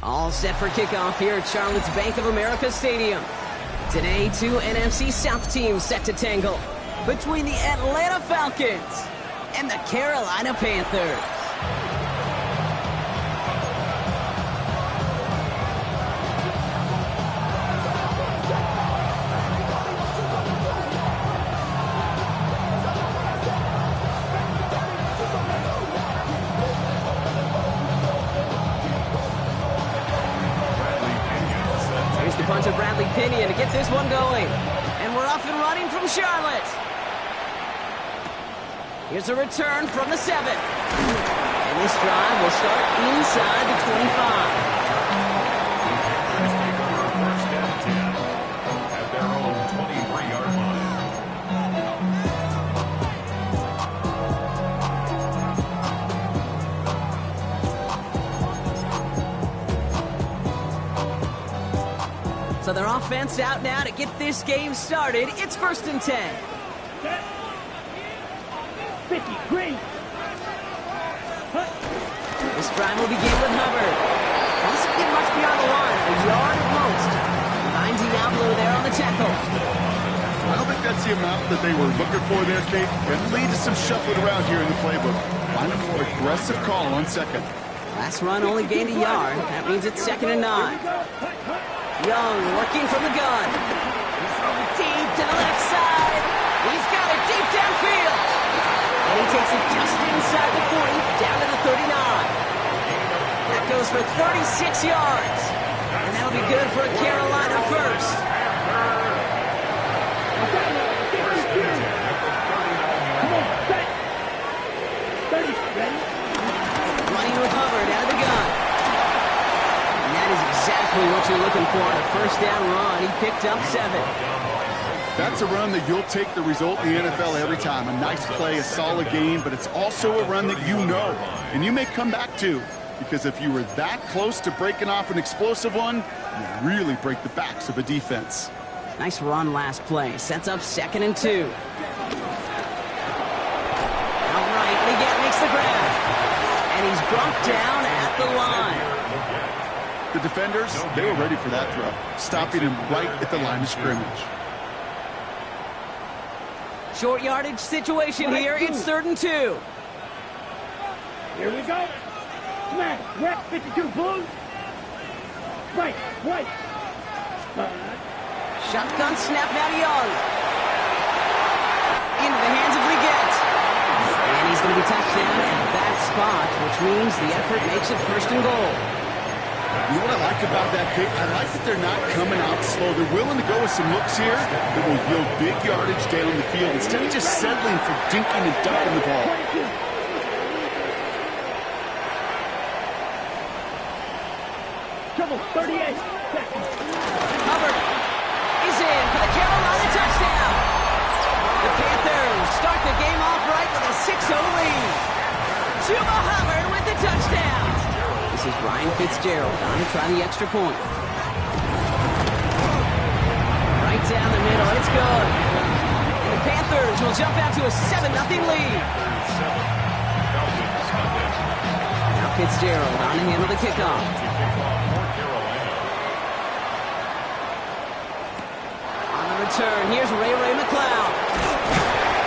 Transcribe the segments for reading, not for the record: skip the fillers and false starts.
All set for kickoff here at Charlotte's Bank of America Stadium. Today, two NFC South teams set to tangle between the Atlanta Falcons and the Carolina Panthers. Here's the punter, Bradley Pinion, to get this one going. And we're off and running from Charlotte. Here's a return from the 7. And this drive will start inside the 25. First down 10 at their own 23-yard So their offense out now to get this game started. It's 1st and 10. 50, green. This drive will begin with Hubbard. Doesn't get much beyond the line, a yard at most. Finds Diablo there on the tackle. I don't think that's the amount that they were looking for there, Kate. Can lead to some shuffling around here in the playbook. Find a more aggressive call on second. Last run only gained a yard. That means it's 2nd and 9. Young working from the gun. He's throwing deep to the left side. He's got it deep downfield. And he takes it just inside the 40, down to the 39. That goes for 36 yards. And that'll be good for a Carolina first. Running with Hubbard out of the gun. And that is exactly what you're looking for on a first down run. He picked up 7. That's a run that you'll take the result in the NFL every time. A nice play, a solid game, but it's also a run that you know, and you may come back to, because if you were that close to breaking off an explosive one, you really break the backs of a defense. Nice run last play. Sets up 2nd and 2. Outright, Leggett makes the grab. And he's brought down at the line. The defenders, they were ready for that throw, stopping him right at the line of scrimmage. Short yardage situation here. It's 3rd and 2. Here we go. Smash. Rep 52 blue. Right. Right. Shotgun snap now to Young. Into the hands of Leggett. And he's going to be touched down at that spot, which means the effort makes it 1st and goal. You know what I like about that kick? I like that they're not coming out slow. They're willing to go with some looks here that will yield big yardage down the field instead of just settling for dinking and ducking the ball. Trouble 38 seconds. Hubbard is in for the Carolina touchdown. The Panthers start the game off right with a 6-0 lead. Chuba Hubbard with the touchdown. This is Ryan Fitzgerald on to try the extra point. Right down the middle, it's good. And the Panthers will jump out to a 7-0 lead. Now Fitzgerald on to handle the kickoff. On the return, here's Ray McLeod.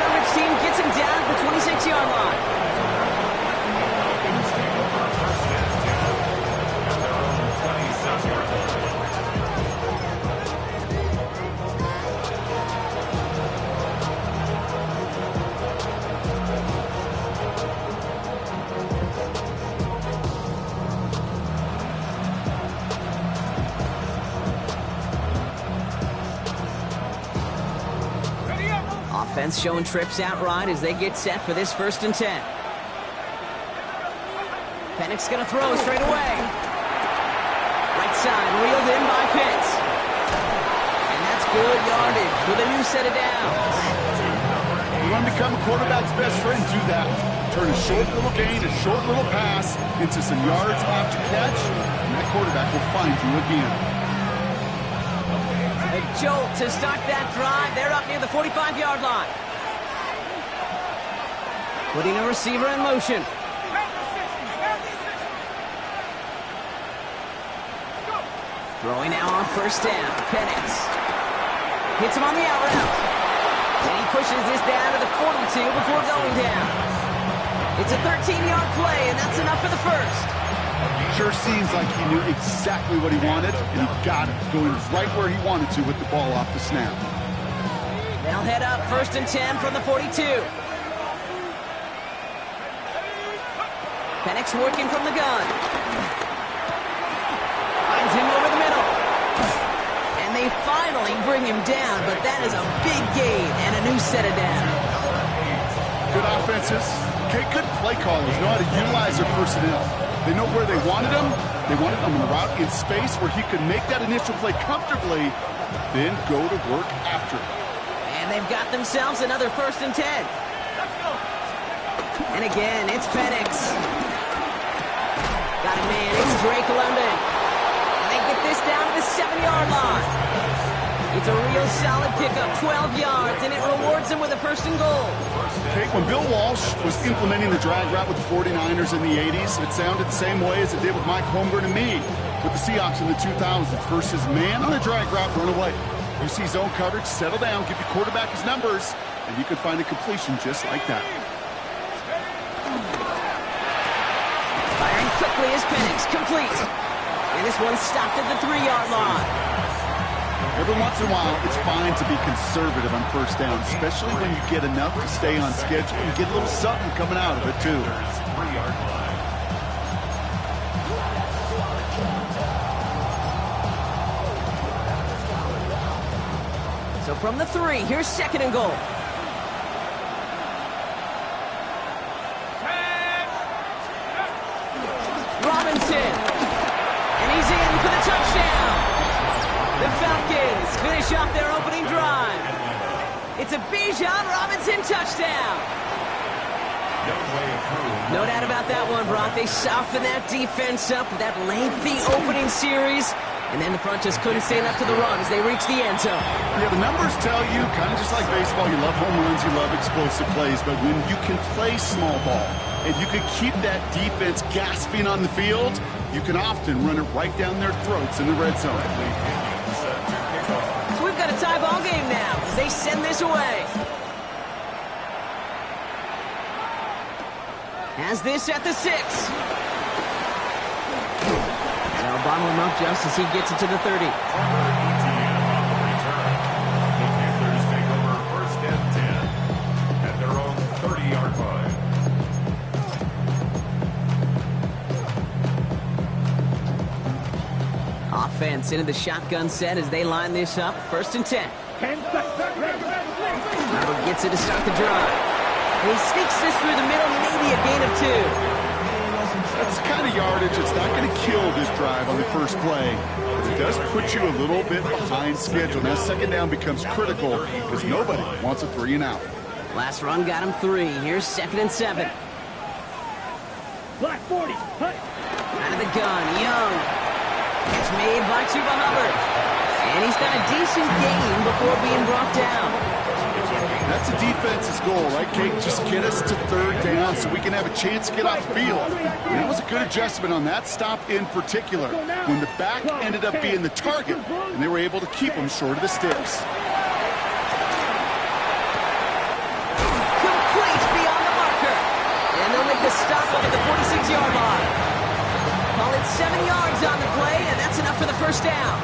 Coverage team gets him down at the 26-yard line. Offense showing trips outright as they get set for this 1st and 10. Pennick's going to throw straight away. Right side, reeled in by Pitts. And that's good yardage with a new set of downs. You want to become a quarterback's best friend, do that. Turn a short little gain, a short little pass into some yards after catch, and that quarterback will find you again. A jolt to start that drive. They're up near the 45-yard line. Putting a receiver in motion. Throwing now on first down. Penix hits him on the out route. And he pushes this down to the 42 before going down. It's a 13-yard play, and that's enough for the first. Sure seems like he knew exactly what he wanted, and he got it, going right where he wanted to with the ball off the snap. They'll head up first and 10 from the 42. Penix working from the gun. Finds him over the middle. And they finally bring him down, but that is a big gain and a new set of downs. Good offenses. Okay, good play callers know how to utilize their personnel. They know where they wanted him. They wanted him on the route in space where he could make that initial play comfortably, then go to work after it. And they've got themselves another first and 10. And again, it's Penix. Got a man, it's Drake London. And they get this down to the 7-yard line. It's a real solid pickup, 12 yards, and it rewards them with a first and goal. Okay, when Bill Walsh was implementing the drag route with the 49ers in the 80s, it sounded the same way as it did with Mike Holmgren and me with the Seahawks in the 2000s versus man on a drag route, run away. You see zone coverage, settle down, give your quarterback his numbers, and you can find a completion just like that. Firing quickly is Penix, complete. And this one stopped at the 3-yard line. Every once in a while, it's fine to be conservative on first down, especially when you get enough to stay on schedule and get a little something coming out of it, too. 3-yard line. So from the 3, here's second and goal. Robinson. And he's in for the touchdown. The Falcons finish off their opening drive. It's a Bijan Robinson touchdown. No doubt about that one, Brock. They softened that defense up with that lengthy opening series. And then the front just couldn't stand up to the run as they reached the end zone. Yeah, the numbers tell you, kind of just like baseball, you love home runs, you love explosive plays. But when you can play small ball and you can keep that defense gasping on the field, you can often run it right down their throats in the red zone. So we've got a tie ball game now as they send this away. Has this at the 6. They'll bottle him up just as he gets it to the 30. The Panthers take over first and 10 at their own 30-yard line. Offense into the shotgun set as they line this up. First and 10. 10 seconds. Arnold gets it to start the drive. And he sneaks this through the middle, maybe a gain of 2. That's the kind of yardage that's not going to kill this drive on the first play. But it does put you a little bit behind schedule. Now second down becomes critical because nobody wants a 3 and out. Last run got him 3. Here's second and 7. Black 40. Hut. Out of the gun, Young. It's made by Chuba Hubbard. And he's got a decent gain before being brought down. That's a defense's goal, right, Kate? Just get us to third down so we can have a chance to get off the field. And that was a good adjustment on that stop in particular, when the back ended up being the target, and they were able to keep him short of the sticks. Complete beyond the marker. And they'll make the stop up at the 46-yard line. Call it 7 yards on the play, and that's enough for the first down.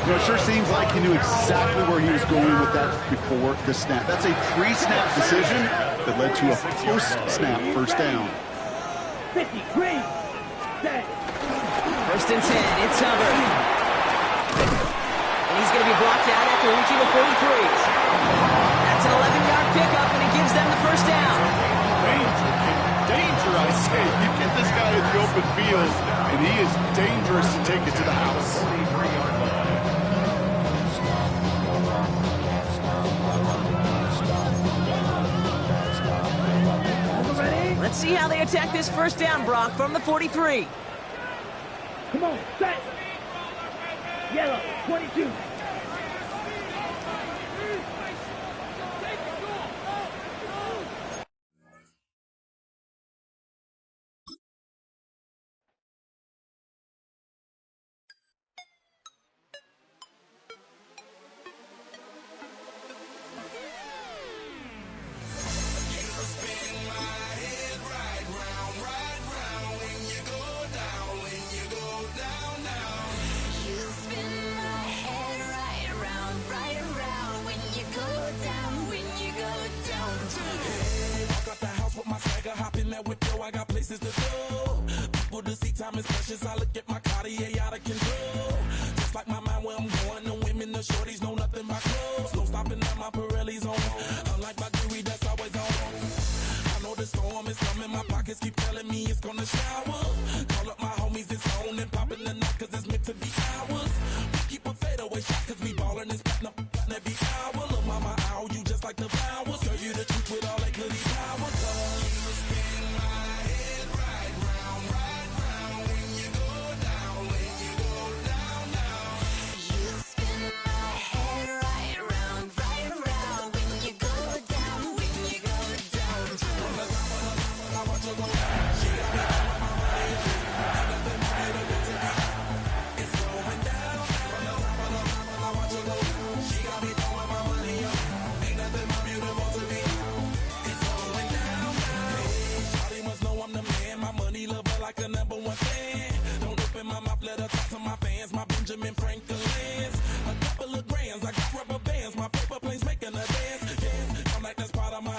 You know, it sure seems like he knew exactly where he was going with that before the snap. That's a pre-snap decision that led to a post-snap first down. 50. Green. Set. First and 10. It's Hubbard. And he's going to be blocked out after reaching the 43. That's an 11-yard pickup, and it gives them the first down. Danger, I say. You get this guy in the open field, and he is dangerous to take it to the house. Let's see how they attack this first down, Brock, from the 43. Come on. Set. Yellow. 22. to see time is precious. I look at my Cartier out of control. Just like my mind where I'm going. The women, the shorties know nothing but clothes. No stopping at my Pirelli's on. Unlike my jewelry that's always on. I know the storm is coming. My pockets keep telling me it's gonna shower. Call up my homies, it's on and popping the night cause it's meant to be ours. We keep a fadeaway shot cause we ballin' and spittin' up every hour. Look mama, ow, you just like the flowers. Girl, you the truth with all that goody power. Cause you spin my head right round when you go down, when you go down, down. You spin my head right round when you go down, when you go down. From the top of the I watch her go down. She got me throwing my money. Ain't nothing more beautiful to me. It's going down. From the top of the I watch her go down. She got me throwing my money up. Ain't nothing more beautiful to me. It's going down, down. Hey, Shawty must know I'm the man. My money lover like a number one fan. Don't open my mouth, let her talk to my fans. My Benjamin Franklin's. A couple of grands, I got rubber bands. My paper planes making a dance. Yes, I'm like that's part of my.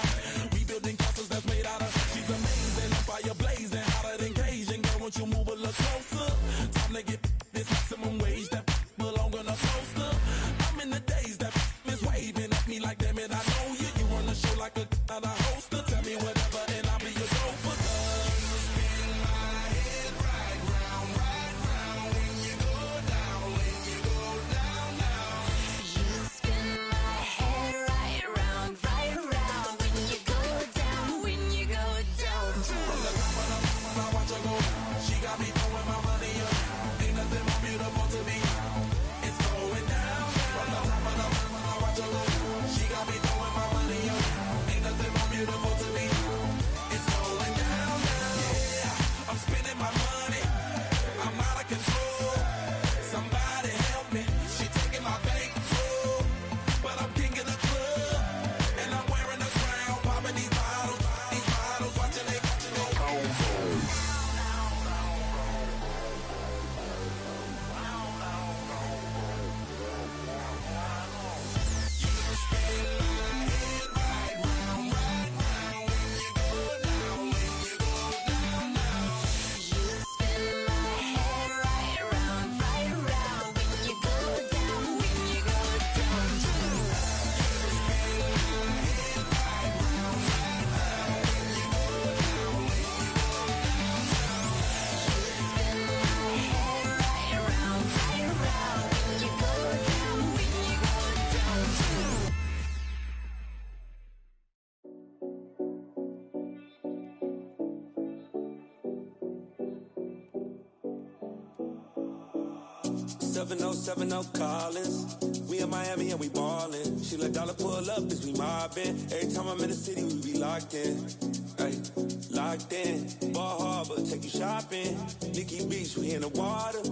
We building castles that's made out of. She's amazing, I'm fire blazing, hotter than Cajun. Girl, won't you move a little closer? Time to get this maximum wage that belong on a poster. I'm in the days that is waving at me like, damn it, I know you. You run the show like a hoster. Tell me whatever and I'll be your gopher. You spin my head right round when you go down, when you go down, down. You spin my head right round when you go down, when you go down. From the top of the I watch her go down. She got me throwing my money up. Ain't nothing more beautiful to me. It's going down. From the top of the I watch her go down. She got me throwing my money up. Ain't nothing more beautiful to me. It's going down, down. Yeah, I'm spending my money. I'm out of control. Somebody help me. She taking my bankroll, but I'm king of the club, and I'm wearing a crown. Popping these bottles, watching they go. You spin my head right round when you go down, when you go down. When you go down, when you go down. Seven oh 70 Collins. We in Miami and we ballin'. She let dollar pull up as we mobbin'. Every time I'm in the city, we be locked in. Ay, locked in. Ball Harbor, take you shopping. Nikki Beach, we in the water.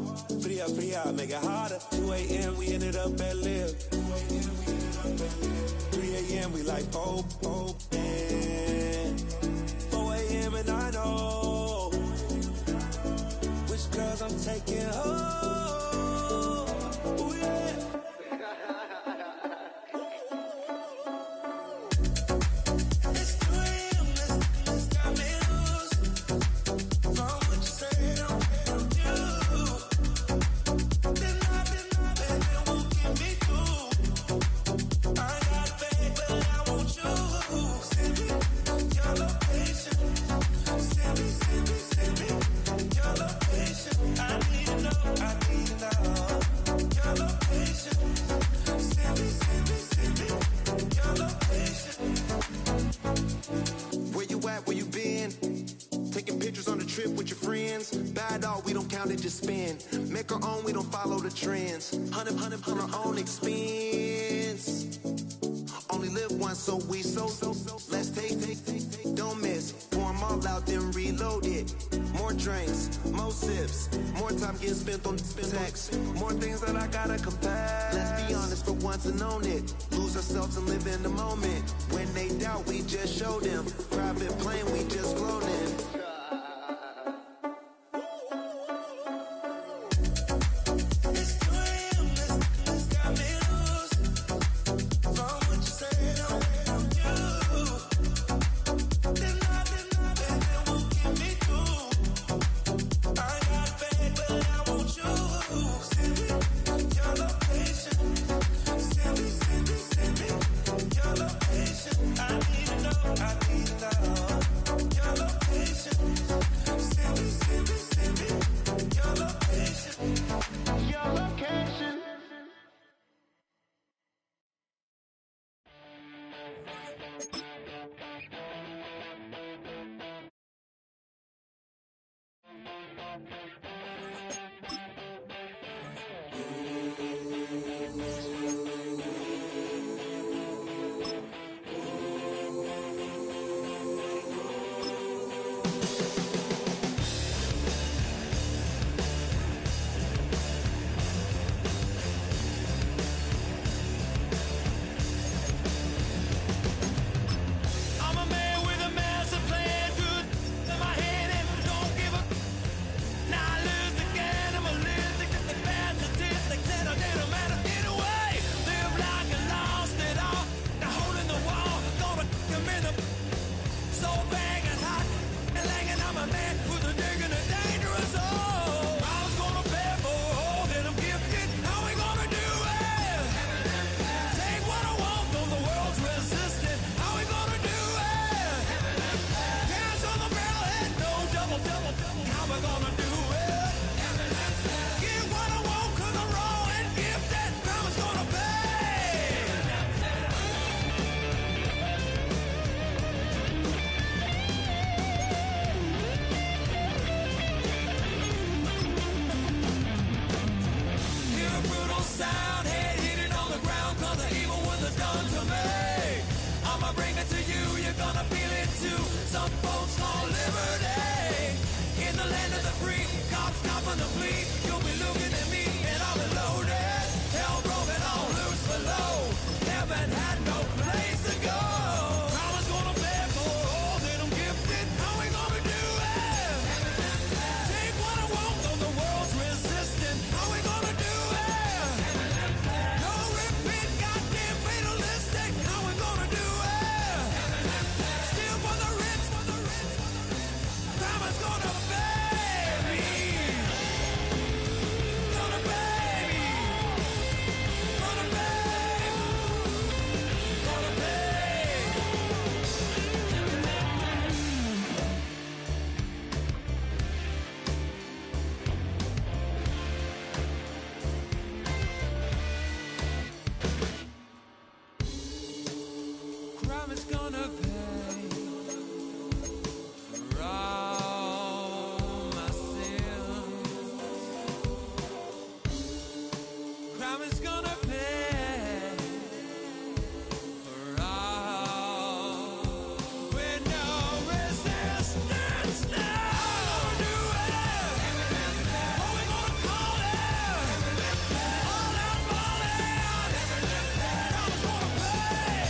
Free out, make it hotter. 2 a.m. we ended up at Live. 3 a.m. we like Pope. 4 a.m. and I know which girls I'm taking home. Ooh, yeah. It's 2 a.m. Let's got me loose. From what you say, don't do. Then I won't get me through. I got faith, but I want you. Send me your location. Send me your location. I need to know. Your location. Send me your location. Where you at, where you been? Taking pictures on the trip with your friends. Bad dog, we don't count it, just spend. Make our own, we don't follow the trends. 100 on our own expense. Only live once, so we so. Let's take, don't miss. Pour 'em all out, then reload it. More drinks, more sips. More time getting spent on text. More things that I gotta confess. Let's be honest for once and own it. Lose ourselves and live in the moment. When they doubt, we just show them. Private plane, we just floating. It's 2 a.m. Let's got me loose. From what you say, don't do. Then I won't get me through. I I'm a man with a master plan, good in my head and don't give a. Now I lose again, I'm a list to the bad statistics and I didn't matter anyway. Live like I lost it all, the hole in the wall, gonna come in the so bang and hot and langing. I'm a man who's a digging a dangerous hole. I was gonna pay for all that I'm gifted, how we gonna do it? Take what I want, though the world's resistant, how we gonna do it? Hands on the barrel head, no double, how we gonna do it? Get what I want, cause I'm raw and gifted, karma's gonna pay. Hear a brutal sound, head hitting on the ground, cause the evil was done to me. I'ma bring it to you, you're gonna feel it too. Some folks call liberty. In the land of the free, cops copping the plea. You'll be looking at me and I'll be loaded. Hell broken all loose below. Heaven had no place to go. Karma's gonna pay for all that I'm gifted. How we gonna do it? Take what I want, though the world's resistant. How we gonna do it? No repeat, goddamn fatalistic. How we gonna do it? Steal for the rich, karma's gonna pay me. Gonna pay me. Gonna pay. Gonna pay. Crime is gonna pay for all my sins. Crime is gonna pay for all with no resistance. Now do it. What we gonna call it? All out falling. Crime's gonna pay.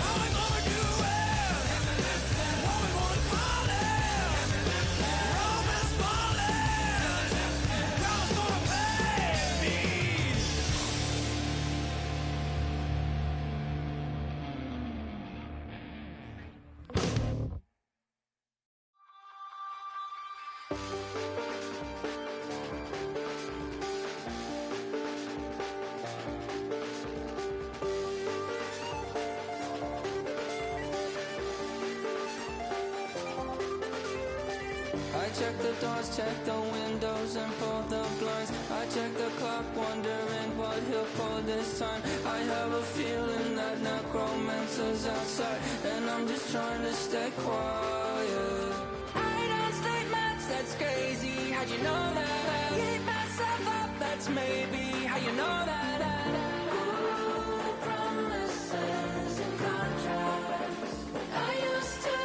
How we gonna do it? What we gonna call it? Rome is falling. Crime's gonna pay me. I check the doors, check the windows, and pull the blinds. I check the clock, wondering what he'll pull this time. I have a feeling that necromancer's outside, and I'm just trying to stay quiet. I don't state much, that's crazy. How'd you know that? Keep myself up, that's maybe how you know that. Ooh, promises and contracts. I used to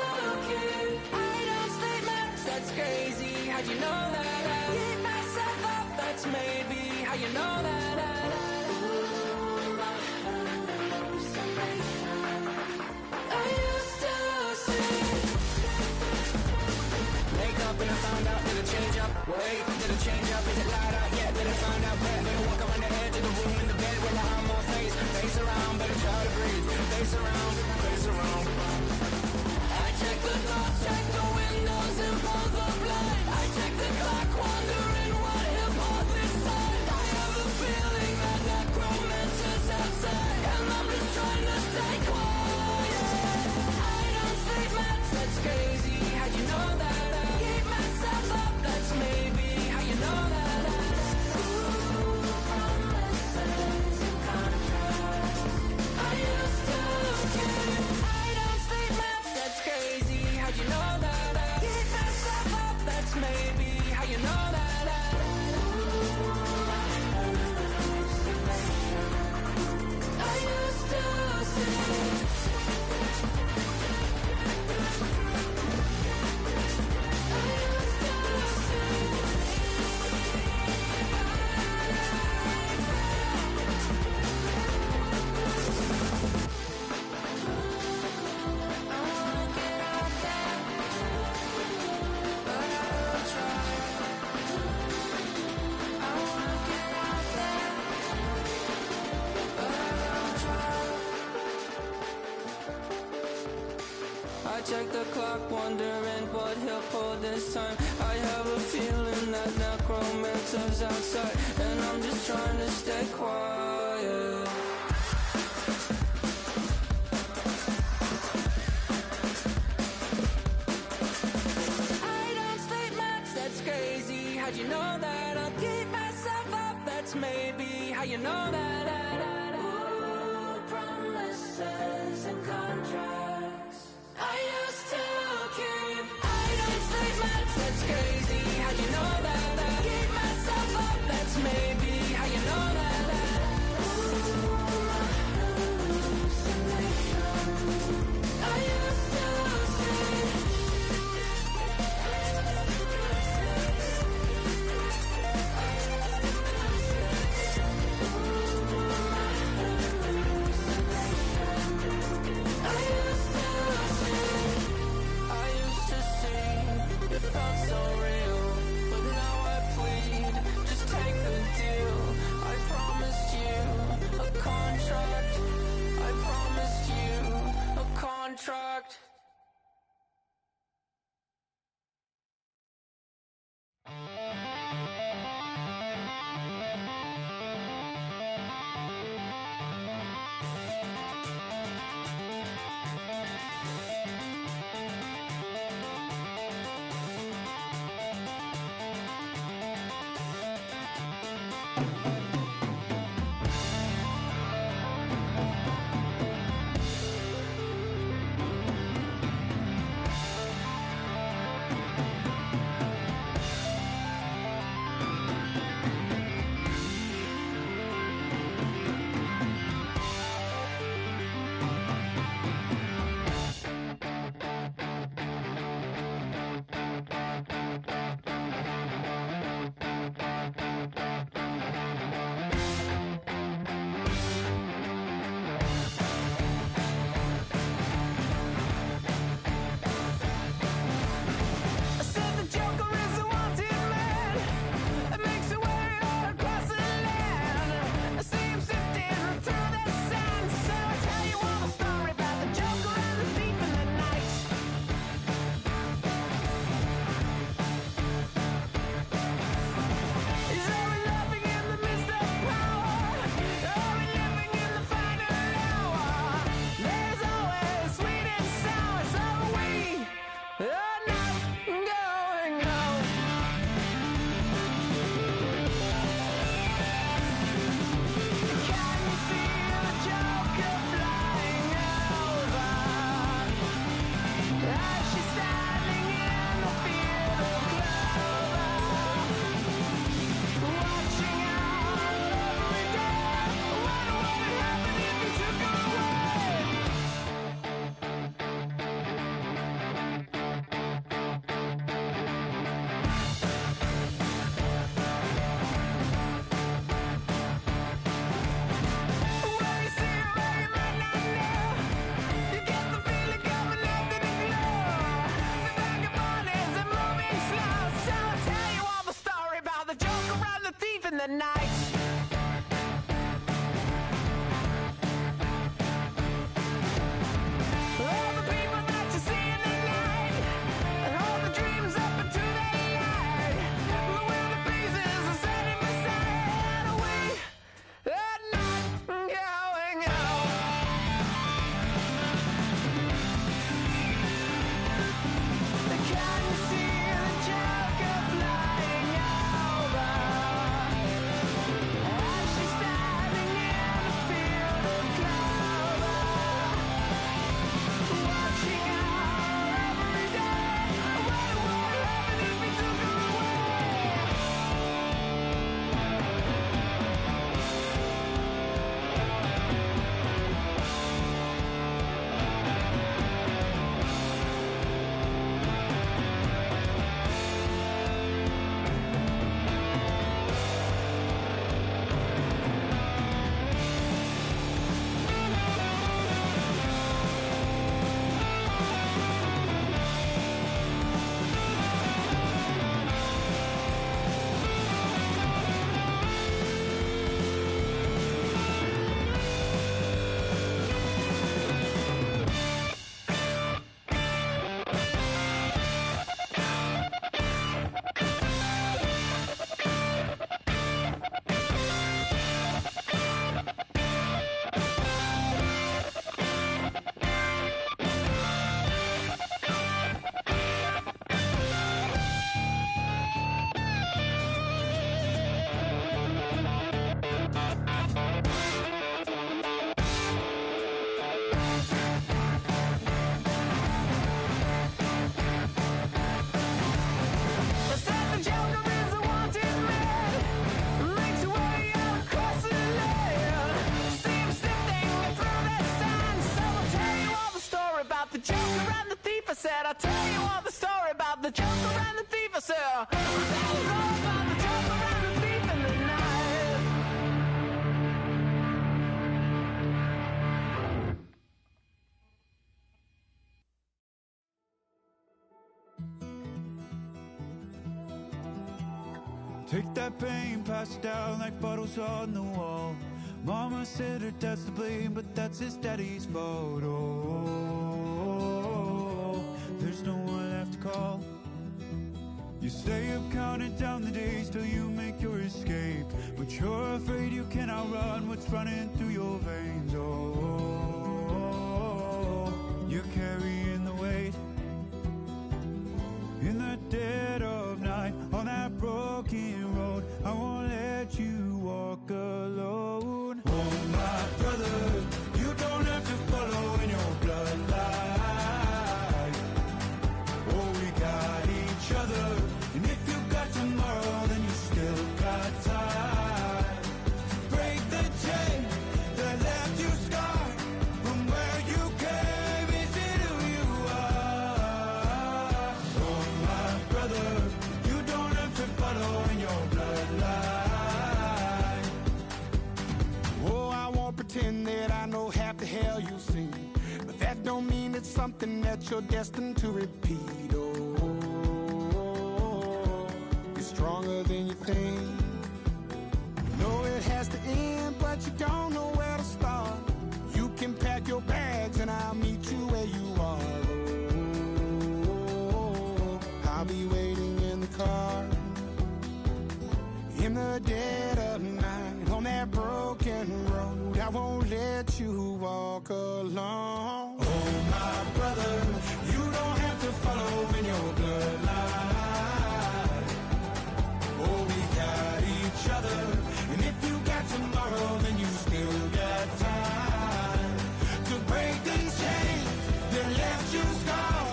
keep. I don't state much, that's crazy. How'd you know that? Keep myself up, that's maybe how you know that. Ooh, my hallucination. I used to see. Wake up and I found out, did it change up? Wait, did it change up? Is it light up? Yeah, did it find out? Better gonna walk around the edge of the room in the bed with my arm on face around, better try to breathe. Face around, face around. I check the doors, check the windows, and pull the blind. I check the clock, wondering what he'll pull this time. I have a feeling that necromancer's outside, and I'm just trying to stay quiet. I don't sleep much, that's crazy. How'd you know that? Keep myself up, that's maybe how you know that. Ooh, promises and contracts. I used to keep. I don't sleep much, that's crazy. How'd you know that? Keep myself up. clock, wondering what he'll pull this time. I have a feeling that necromancer's outside, and I'm just trying to stay quiet. I don't sleep much, that's crazy. How'd you know that? I'll keep myself up, that's maybe how you know that. Ooh, promises and contracts I used to keep. I don't sleep much, that's crazy. How'd you know that? I'll keep myself up, that's maybe how you know that. Ooh, my hallucination I used to see. I used to see. the joker and the thief, I said. That was all about the joker and the thief in the night. Take that pain, pass it down like bottles on the wall. Mama said her dad's to blame, but that's his daddy's fault. Oh, there's no one left to call. You stay up counting down the days till you make your escape, but you're afraid you cannot run what's running through your veins. Oh, you're carrying the weight in the dead of night on that broken road. I won't let you walk alone. Oh, my brother, you don't have to follow in your bloodline. Oh, we got each other, and if you got tomorrow, then you still got time to break the chain that left you scarred from where you came. Is it who you are? Oh, my brother, you don't have to follow in your bloodline. Oh, I won't pretend that I know half the hell you've seen, but that don't mean it's something that you're destined to repeat. Oh, you're stronger than you think. You know it has to end, but you don't know where to start. You can pack your bags and I'll meet you where you are. Oh, I'll be waiting in the car in the dead of night on that broken road. I won't let you walk alone. Oh, my brother, you don't have to follow in your bloodline. Oh, we got each other, and if you got tomorrow, then you still got time to break these chains that left you scarred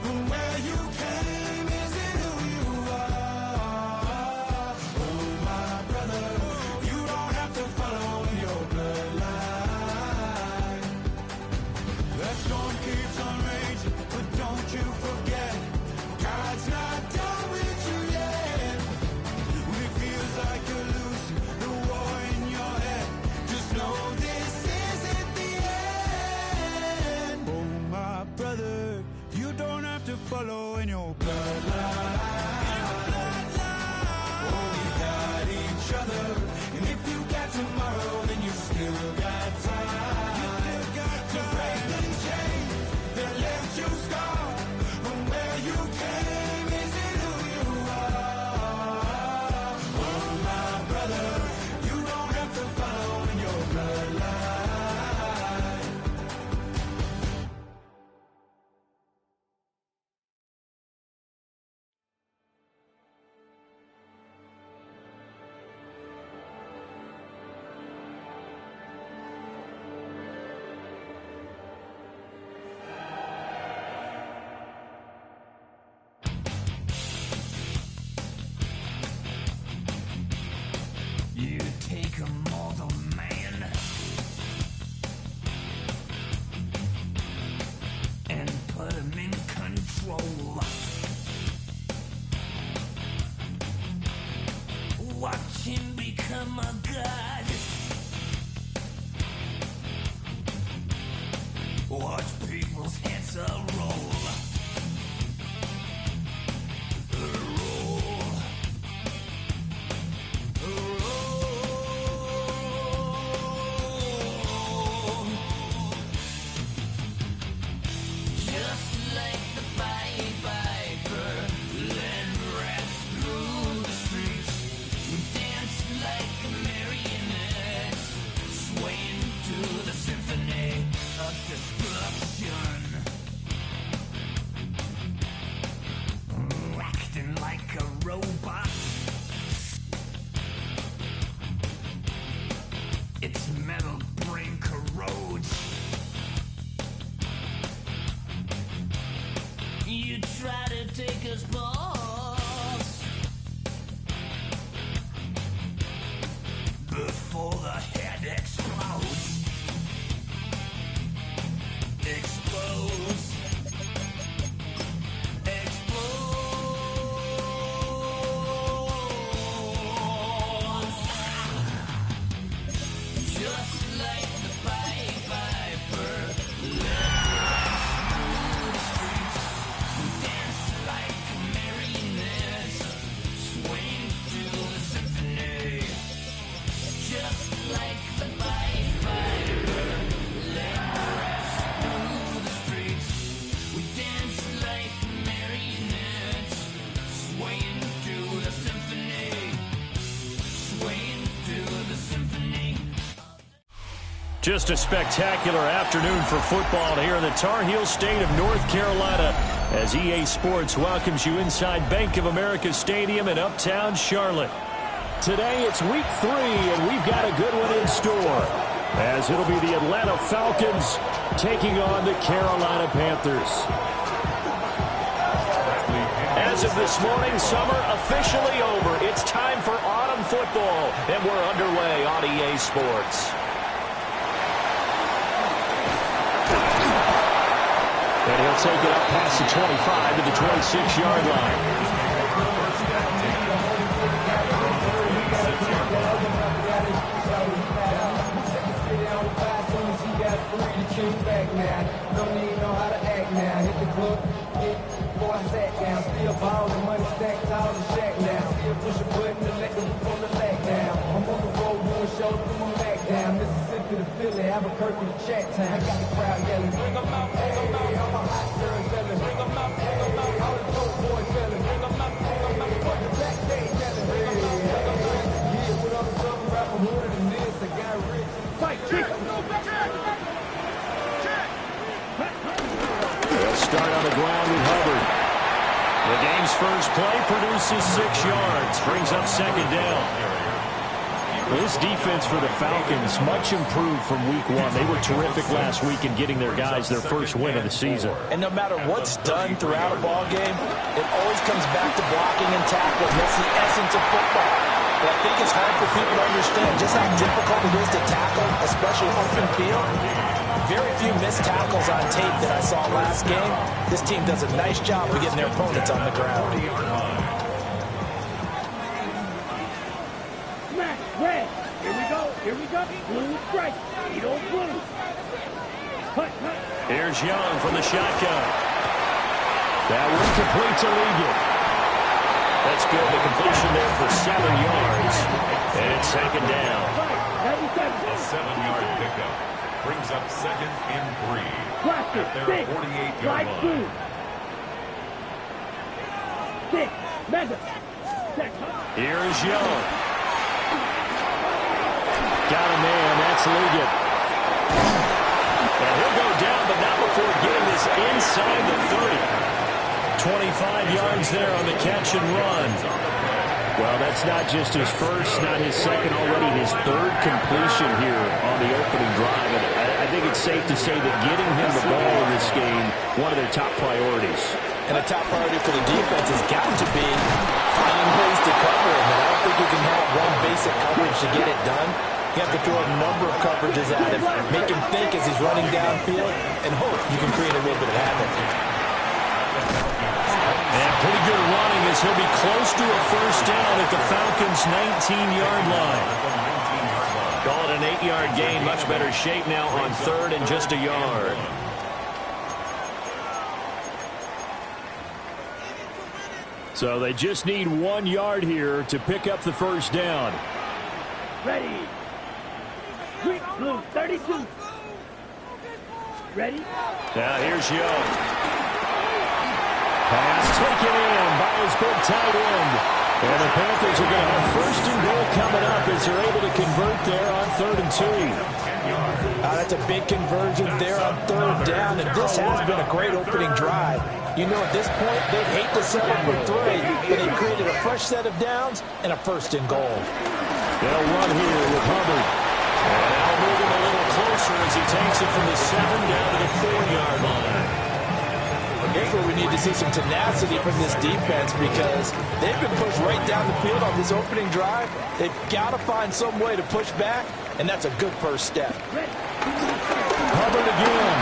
from where you came. Is it who you are? Oh, my brother, you don't have to follow in your bloodline. That storm keeps on raging, but don't you forget, God's not done with you yet. When it feels like you're losing the war in your head, just know this isn't the end. Oh, my brother, you don't have to follow in your bloodline. Oh, we got each other, and if you got tomorrow, then you still got time. To break the chains that left you scarred from where you came. Is it who you are? Oh, my brother, you don't have to follow in your bloodline. You take a mortal man and put him in control. Watch him become a god. Watch people's heads roll. Just like the Pied Piper, land rats through the streets, dance like a marionette. Just a spectacular afternoon for football here in the Tar Heel state of North Carolina as EA Sports welcomes you inside Bank of America Stadium in uptown Charlotte. Today it's week 3, and we've got a good one in store as it'll be the Atlanta Falcons taking on the Carolina Panthers. As of this morning, summer officially over. It's time for autumn football, and we're underway on EA Sports. And he'll take it up past the 25 to the 26-yard line. Don't even know how to act now. Hit the club, before I sat down. Still borrowing the money stacked out of the shack now. Still push a button to let the roof on the lag down. I'm on the road doing shows through my back down. Mississippi to Philly, Albuquerque to Chat Town. I got the crowd yelling, bring 'em out, bring 'em out. All my hot girls yelling, bring 'em out, bring 'em out. All the dope boys yelling, bring 'em out, bring 'em out. What the back day yelling, bring 'em out, bring 'em out. Yeah, with all the southern rapper hood and this, I got rich. Fight, chief. They'll start on the ground with Hubbard. The game's first play produces 6 yards, brings up second down. This defense for the Falcons, much improved from week 1. They were terrific last week in getting their guys their first win of the season. And no matter what's done throughout a ball game, it always comes back to blocking and tackling. That's the essence of football. But I think it's hard for people to understand just how difficult it is to tackle, especially open field. Very few missed tackles on tape that I saw last game. This team does a nice job of getting their opponents on the ground. Smash, red. Here we go, here we go. Blue strike, Edo blue. Hut, hut. Here's Young from the shotgun. That one complete to Ligon. That's good. The completion there for 7 yards. And it's second down. A 7-yard pickup brings up second and 3 at their 48-yard line. 6, mega. Here's Young. Got a man. That's Ligon. And he'll go down, but not before getting this inside the 30. 25 yards there on the catch and run. Well, that's not just his first, not his second, already his 3rd completion here on the opening drive. And I think it's safe to say that getting him the ball in this game, one of their top priorities. And a top priority for the defense has got to be finding ways to cover him. And I don't think you can have one basic coverage to get it done. You have to throw a number of coverages at him, make him think as he's running downfield, and hope you can create a little bit of havoc. And pretty good running as he'll be close to a first down at the Falcons' 19-yard line. Call it an 8-yard gain. Much better shape now on 3rd and just a yard. So they just need 1 yard here to pick up the first down. Ready. Quick, blue, 32. Ready? Now here's Young. Pass taken in by his big tight end. And the Panthers are going to have first and goal coming up as they're able to convert there on 3rd and 2. That's a big conversion there on 3rd down, and this has been a great opening drive. You know, at this point, they'd hate to settle for 3, but they created a fresh set of downs and a first and goal. They'll run here with Hubbard. And now moving a little closer as he takes it from the 7 down to the 4-yard line. Here's where we need to see some tenacity from this defense because they've been pushed right down the field on this opening drive. They've got to find some way to push back, and that's a good first step. Hubbard again.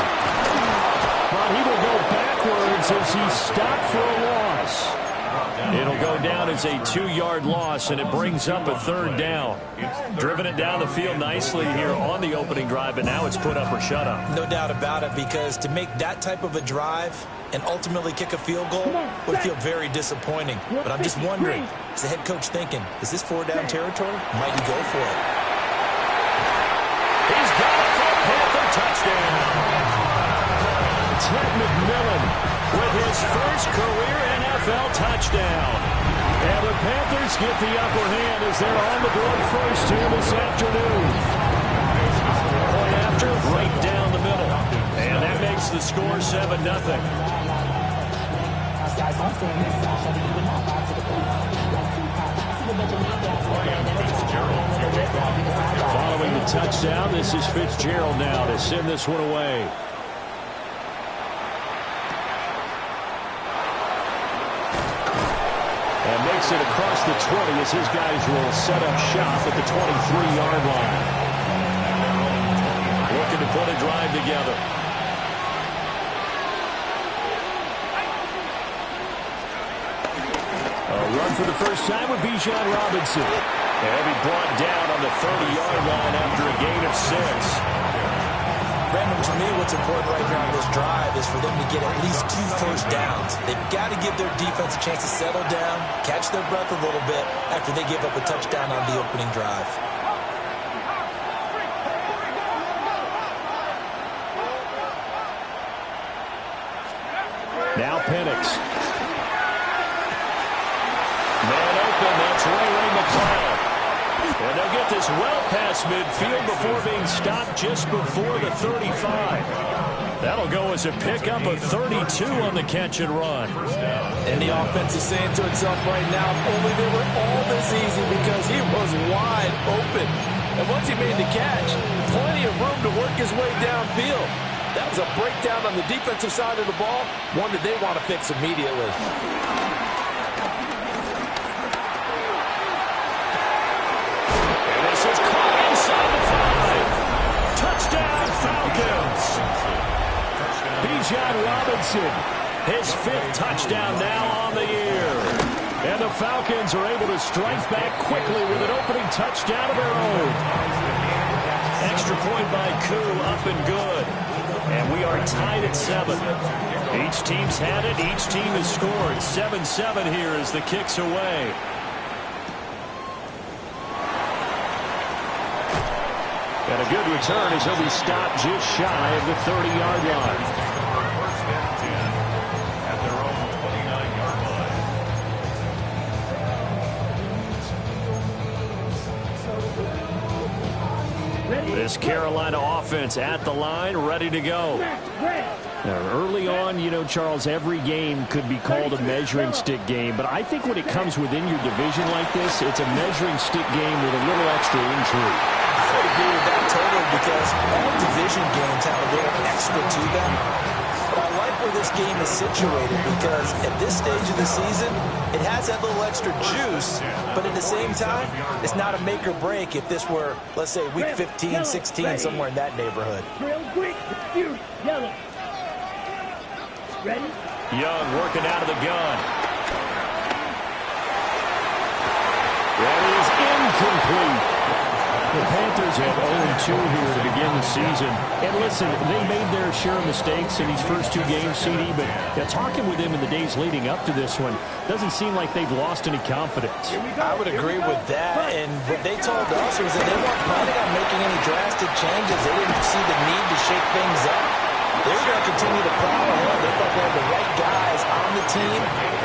Well, he will go backwards as he's stopped for a loss. It'll go down as a 2-yard loss, and it brings up a 3rd down. Driven it down the field nicely here on the opening drive, but now it's put up or shut up. No doubt about it, because to make that type of a drive and ultimately kick a field goal would feel very disappointing. But I'm just wondering, is the head coach thinking, is this 4-down territory? Might he go for it? He's got it for a Panther touchdown. Ted McMillan with his first career NFL touchdown. And the Panthers get the upper hand as they're on the board first here this afternoon. Point after right down the middle. And that makes the score 7-0. Following the touchdown, this is Fitzgerald now to send this one away. And makes it across the 20 as his guys will set up shop at the 23-yard line. Looking to put a drive together. A run for the first time with Bijan Robinson. And he brought down on the 30-yard line after a gain of 6. Brandon, to me, what's important right here on this drive is for them to get at least 2 first downs. They've got to give their defense a chance to settle down, catch their breath a little bit after they give up a touchdown on the opening drive. Now Penix. Man open, that's Ray McCloud. And they'll get this well past midfield before being stopped just before the 35. That'll go as a pickup of 32 on the catch and run. And the offense is saying to itself right now, if only they were all this easy, because he was wide open. And once he made the catch, plenty of room to work his way downfield. That was a breakdown on the defensive side of the ball, one that they want to fix immediately. This is caught inside the 5. Touchdown, Falcons. Bijan Robinson, his 5th touchdown now on the year. And the Falcons are able to strike back quickly with an opening touchdown of their own. Extra point by Koo, up and good. And we are tied at 7. Each team's had it. Each team has scored. 7-7 here as the kick's away. And a good return as he'll be stopped just shy of the 30-yard line. First and 10 at their own 29-yard line. This Carolina offense at the line, ready to go. Now, early on, you know, Charles, every game could be called a measuring stick game. But I think when it comes within your division like this, it's a measuring stick game with a little extra intrigue. I would agree with that totally, because all division games have a little extra to them. But I like where this game is situated, because at this stage of the season, it has that little extra juice, but at the same time, it's not a make or break if this were, let's say, week 15, 16, somewhere in that neighborhood. Ready? Young working out of the gun. That is incomplete. The Panthers have 0-2 here to begin the season. And listen, they made their share of mistakes in these first 2 games, CD, but talking with them in the days leading up to this one, doesn't seem like they've lost any confidence. I would agree with that, and what they told us was that they weren't planning on making any drastic changes. They didn't see the need to shake things up. They were going to continue to plow ahead. They thought they had the right guys on the team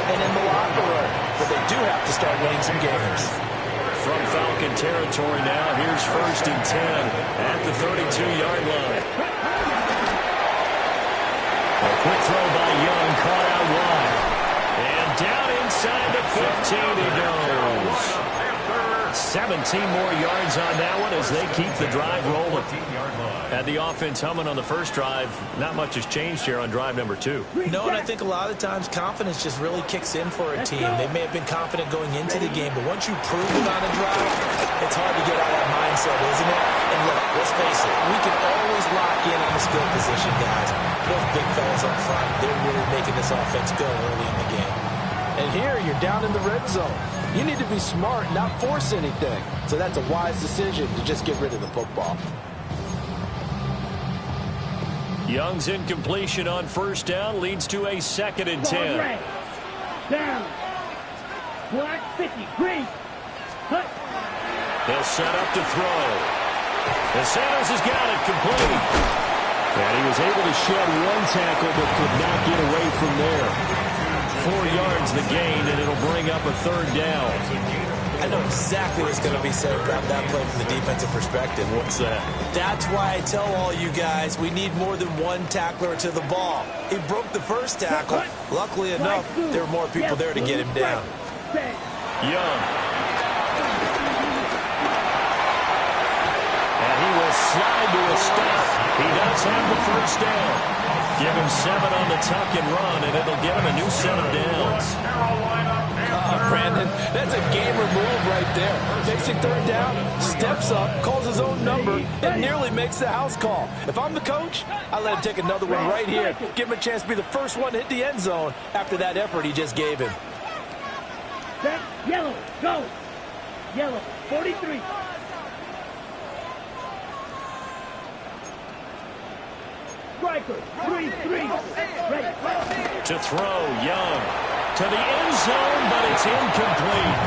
and in the locker room, but they do have to start winning some games. From Falcon territory now, here's 1st and 10 at the 32-yard line. A quick throw by Young, caught out wide. And down inside the 15 he goes. 17 more yards on that one as they keep the drive rolling. Had the offense humming on the first drive. Not much has changed here on drive number 2. No, and I think a lot of times confidence just really kicks in for a team. They may have been confident going into the game, but once you prove it on a drive, it's hard to get out of that mindset, isn't it? And look, let's face it, we can always lock in on the skill position guys. Those big fellas up front, they're really making this offense go early in the game. And here, you're down in the red zone. You need to be smart, not force anything. So that's a wise decision to just get rid of the football. Young's incompletion on first down leads to a 2nd and 10. Down. Black 50. Green. Cut. They'll set up to throw. And Sanders has got it complete. And he was able to shed 1 tackle but could not get away from there. 4 yards the gain, and it'll bring up a 3rd down. I know exactly what's going to be said about that play from the defensive perspective. What's that? That's why I tell all you guys we need more than one tackler to the ball. He broke the first tackle. Luckily enough, there were more people there to get him down. Young. And he will slide to a stop. He does have the first down. Give him 7 on the tuck and run, and it'll get him a new set of downs. Brandon, that's a gamer move right there. Facing third down, steps up, calls his own number, and nearly makes the house call. If I'm the coach, I let him take another one right here. Give him a chance to be the first one to hit the end zone after that effort he just gave him. Set, yellow, go. Yellow, 43. Striker, 3-3. Ready. To throw, Young. To the end zone, but it's incomplete.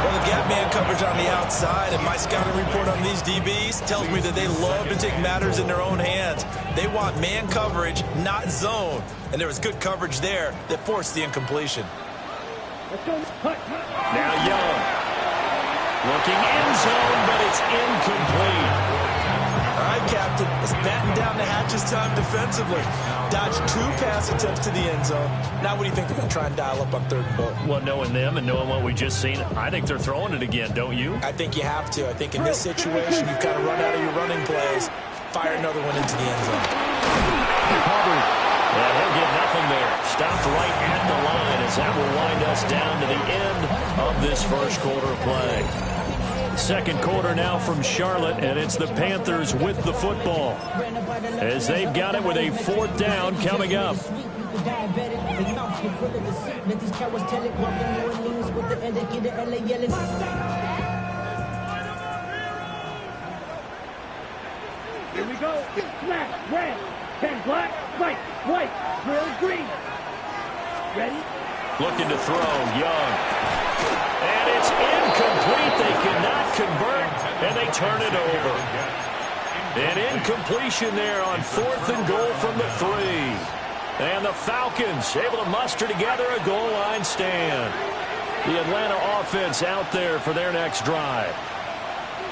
Well, the gap man coverage on the outside, and my scouting report on these DBs tells me that they love to take matters in their own hands. They want man coverage, not zone. And there was good coverage there that forced the incompletion. Now Young. Looking end zone, but it's incomplete. All right, Captain, it's batten down the hatches time defensively. Dodged 2 pass attempts to the end zone. Now what do you think they're going to try and dial up on 3rd and goal? Well, knowing them and knowing what we just seen, I think they're throwing it again, don't you? I think you have to. I think in this situation, you've kind of run out of your running plays. Fire another one into the end zone. Hubbard. And he'll get nothing there. Stopped right at the line as that will wind us down to the end of this first quarter play. Second quarter now from Charlotte, and it's the Panthers with the football as they've got it with a 4th down coming up. Here we go. Black, red. 10 black, white, grill, green. Ready? Looking to throw, Young. And it's incomplete. They cannot convert, and they turn it over. An incompletion there on 4th and goal from the 3. And the Falcons able to muster together a goal line stand. The Atlanta offense out there for their next drive.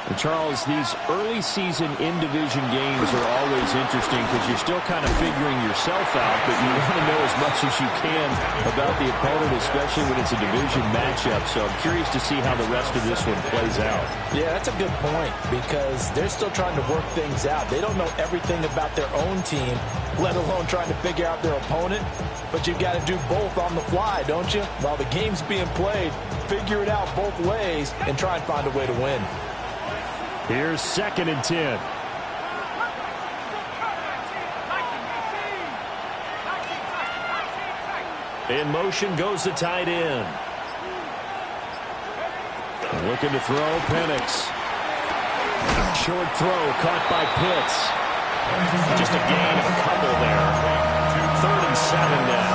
And Charles, these early season in-division games are always interesting because you're still kind of figuring yourself out, but you want to know as much as you can about the opponent, especially when it's a division matchup. So I'm curious to see how the rest of this one plays out. Yeah, that's a good point because they're still trying to work things out. They don't know everything about their own team, let alone trying to figure out their opponent. But you've got to do both on the fly, don't you? While the game's being played, figure it out both ways and try and find a way to win. Here's 2nd and 10. In motion goes the tight end. Looking to throw, Penix. Short throw caught by Pitts. Just a gain of a couple there. 3rd and 7 now.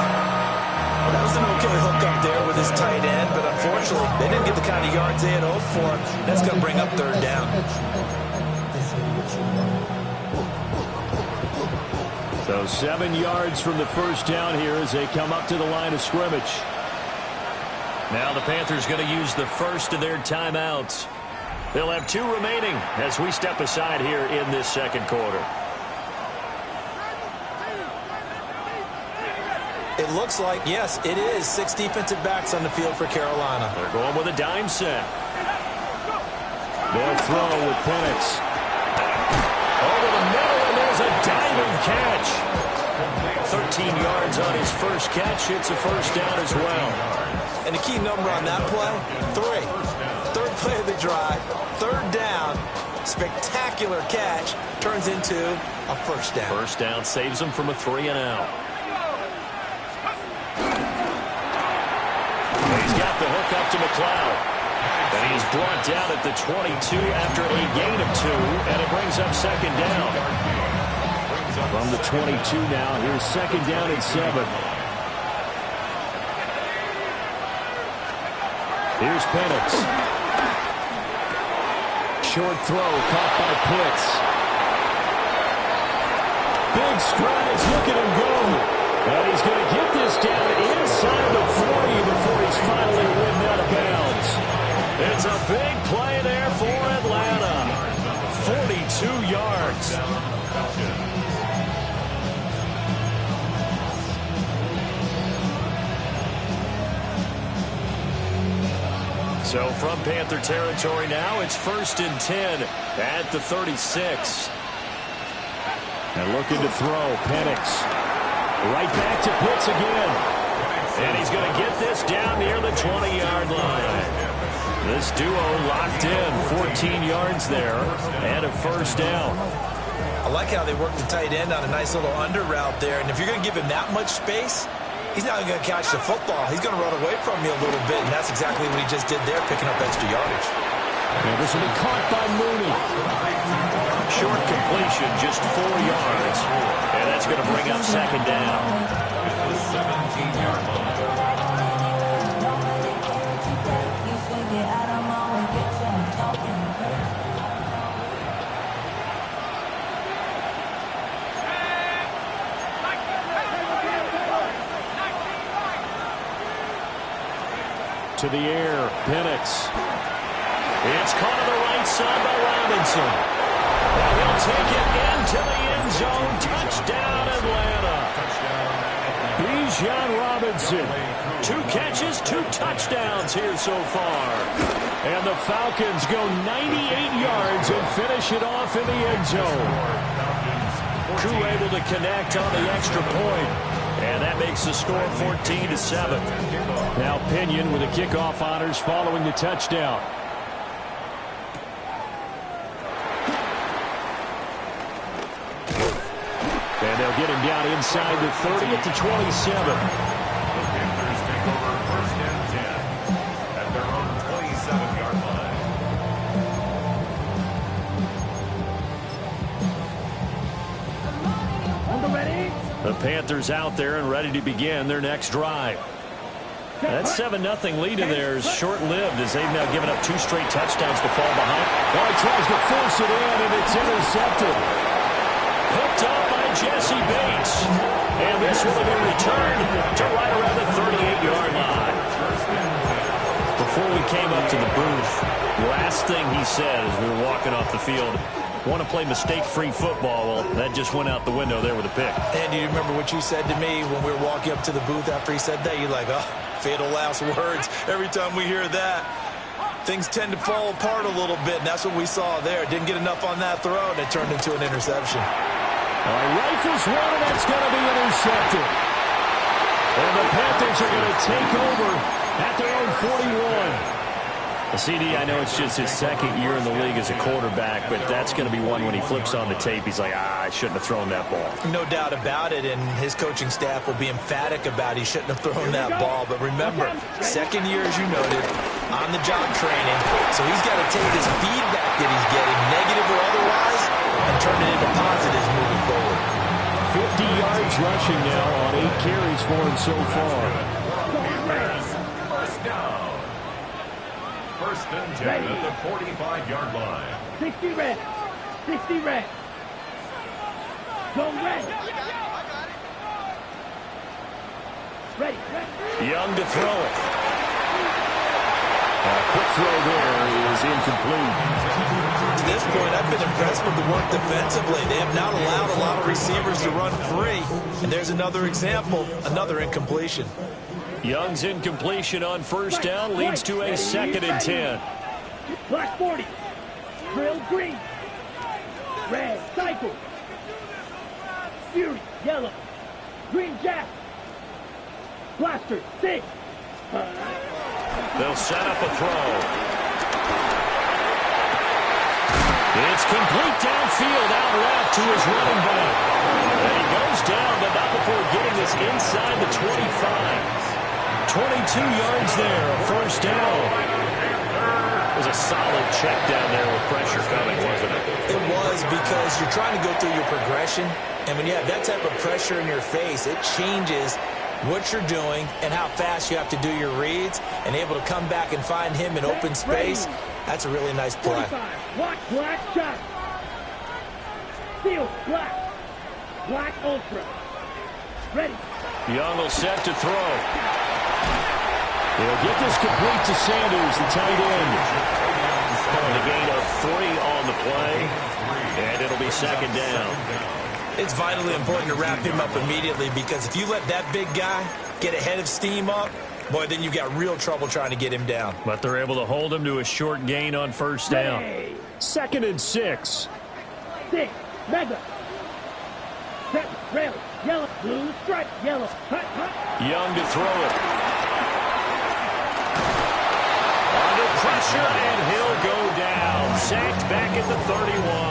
That was an okay hook up there with his tight end, but unfortunately, they didn't get the kind of yards they had hoped for. That's going to bring up 3rd down. So 7 yards from the first down here as they come up to the line of scrimmage. Now the Panthers going to use the first of their timeouts. They'll have 2 remaining as we step aside here in this second quarter. It looks like, yes, it is 6 defensive backs on the field for Carolina. They're going with a dime set. They'll throw with Penix. Over the middle, and there's a diving catch. 13 yards on his first catch. It's a first down as well. And the key number on that play, 3. 3rd play of the drive, 3rd down, spectacular catch, turns into a first down. First down saves them from a 3-and-out. He's got the hook up to McLeod. And he's brought down at the 22 after a gain of 2, and it brings up 2nd down. From the 22 now, here's 2nd down and 7. Here's Penix. Short throw caught by Pitts. Big strides, look at him go. And he's going to get this down inside the 40 before he's finally ridden out of bounds. And It's a big play there for Atlanta. 42 yards. So from Panther territory now, it's 1st and 10 at the 36. And looking to throw, Penix. Right back to Pitts again. And he's going to get this down near the 20-yard line. This duo locked in, 14 yards there, and a 1st down. I like how they work the tight end on a nice little under route there. And if you're going to give him that much space, he's not going to catch the football. He's going to run away from you a little bit, and that's exactly what he just did there, picking up extra yardage. And this will be caught by Mooney. Short completion, just 4 yards. And that's going to bring up 2nd down. At the 17-yard line. To the air, Penix. It's caught on the right side by Robinson. And he'll take it into the end zone. Touchdown, Atlanta. Bijan Robinson. 2 catches, 2 touchdowns here so far. And the Falcons go 98 yards and finish it off in the end zone. Crew able to connect on the extra point. And that makes the score 14-7. Now Pinion with the kickoff honors following the touchdown. And they'll get him down inside the 30 at the 27. The Panthers take over 1st and 10 at their own 27-yard line. On the ready. The Panthers out there and ready to begin their next drive. That 7-0 lead in there is short-lived as they've now given up 2 straight touchdowns to fall behind. Well, he tries to force it in, and it's intercepted. Picked up by Jesse Bates. And this will be returned to right around the 38-yard line. Before we came up to the booth, last thing he said as we were walking off the field, want to play mistake-free football. Well, that just went out the window there with a pick. And do you remember what you said to me when we were walking up to the booth after he said that? You're like, oh, fatal last words. Every time we hear that, things tend to fall apart a little bit, and that's what we saw there. Didn't get enough on that throw, and it turned into an interception. All right, rifles one, and that's going to be intercepted. And the Panthers are going to take over at their own 41. CD, I know it's just his 2nd year in the league as a quarterback, but that's going to be one when he flips on the tape. He's like, I shouldn't have thrown that ball. No doubt about it, and his coaching staff will be emphatic about he shouldn't have thrown that ball. But remember, 2nd year, as you noted, on-the-job training, so he's got to take this feedback that he's getting, negative or otherwise, and turn it into positives moving forward. 50 yards rushing now on 8 carries for him so far. First down. 1st and 10 at the 45-yard line. 60 red. 60 red. Go red. Ready. Young to throw it. A quick throw there is incomplete. To this point, I've been impressed with the work defensively. They have not allowed a lot of receivers to run free. And there's another example, another incompletion. Young's incompletion on 1st down leads to a 2nd and 10. Black 40. Drill green. Red cycle. Fury yellow. Green jack. Blaster 6. They'll set up a throw. It's complete downfield, out left to his running back. And he goes down, but not before getting this inside the 25. 22 yards there, a 1st down. It was a solid check down there with pressure coming, wasn't it? It was, because you're trying to go through your progression, and when you have that type of pressure in your face, it changes what you're doing and how fast you have to do your reads, and able to come back and find him in open space. That's a really nice play. Watch black shot. Steel black. Black ultra. Ready. Young will set to throw. He'll get this complete to Sanders, the tight end. And a gain of 3 on the play, and it'll be second down. It's vitally important to wrap him up immediately because if you let that big guy get ahead of steam up, boy, then you've got real trouble trying to get him down. But they're able to hold him to a short gain on first down. Hey. 2nd and 6. 6. Mega. Set. Rail. Yellow. Blue stripe. Yellow. Hut. Hut. Young to throw it. Under pressure, and he'll go down. Sacked back at the 31.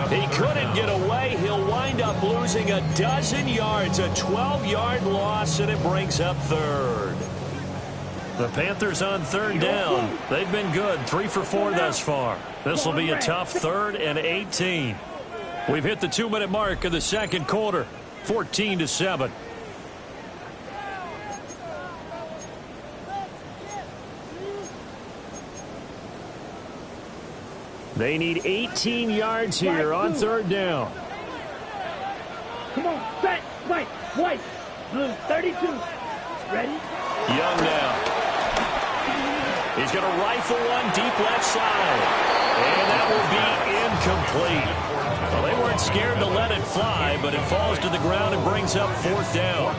He couldn't get away. He'll wind up losing a dozen yards, a 12-yard loss, and it brings up 3rd. The Panthers on 3rd down. They've been good, 3 for 4 thus far. This will be a tough 3rd and 18. We've hit the 2-minute mark of the second quarter, 14-7. They need 18 yards here on 3rd down. Come on. Set. White. White. Blue 32. Ready? Young now. He's going to rifle one deep left side. And that will be incomplete. Well, they weren't scared to let it fly, but it falls to the ground and brings up 4th down.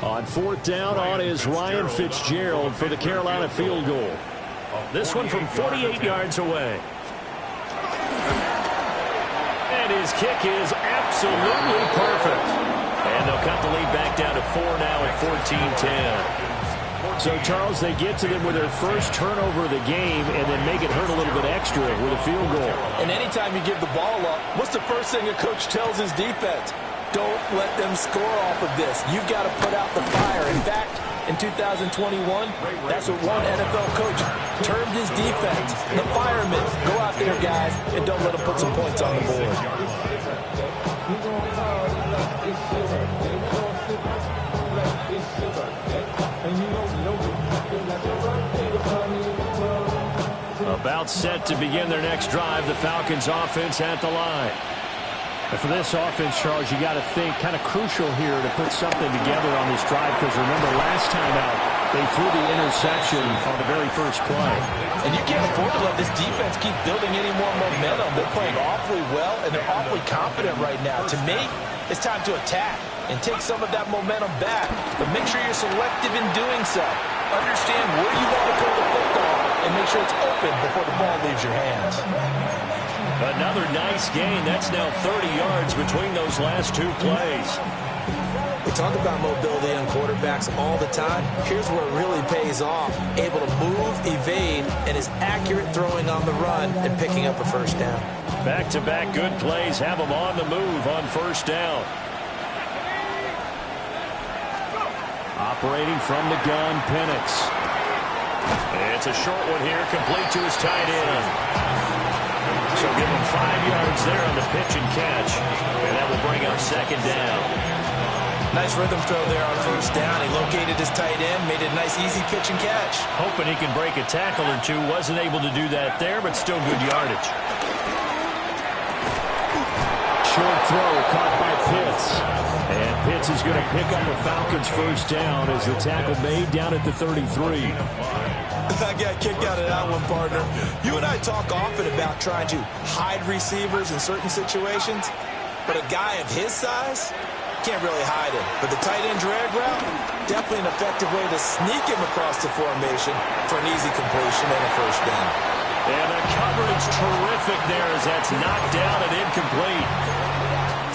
On 4th down on is Ryan Fitzgerald for the Carolina field goal. This one from 48 yards away. And his kick is absolutely perfect. And they'll cut the lead back down to 4 now at 14-10. So, Charles, they get to them with their first turnover of the game and then make it hurt a little bit extra with a field goal. And anytime you give the ball up, what's the first thing a coach tells his defense? Don't let them score off of this. You've got to put out the fire. In fact, in 2021, that's what one NFL coach termed his defense. The firemen. Go out there, guys, and don't let them put some points on the board. About set to begin their next drive, the Falcons offense at the line. And for this offense, Charles, you got to think kind of crucial here to put something together on this drive because remember last time out, they threw the interception on the very first play. And you can't afford to let this defense keep building any more momentum. They're playing awfully well, and they're awfully confident right now. To me, it's time to attack and take some of that momentum back. But make sure you're selective in doing so. Understand where you want to throw the football and make sure it's open before the ball leaves your hands. Another nice gain. That's now 30 yards between those last 2 plays. We talk about mobility on quarterbacks all the time. Here's where it really pays off. Able to move, evade, and is accurate throwing on the run and picking up a first down. Back-to-back good plays have them on the move on first down. Operating from the gun, Penix. It's a short one here, complete to his tight end. So give him 5 yards there on the pitch and catch, and that will bring up second down. Nice rhythm throw there on first down. He located his tight end, made it a nice, easy pitch and catch. Hoping he can break a tackle or two. Wasn't able to do that there, but still good yardage. Short throw caught by Pitts. And Pitts is going to pick up a Falcons first down as the tackle made down at the 33. I got a kick out of that one, partner. You and I talk often about trying to hide receivers in certain situations, but a guy of his size can't really hide him. But the tight end drag route, definitely an effective way to sneak him across the formation for an easy completion and a first down. And the coverage terrific there as that's knocked down and incomplete.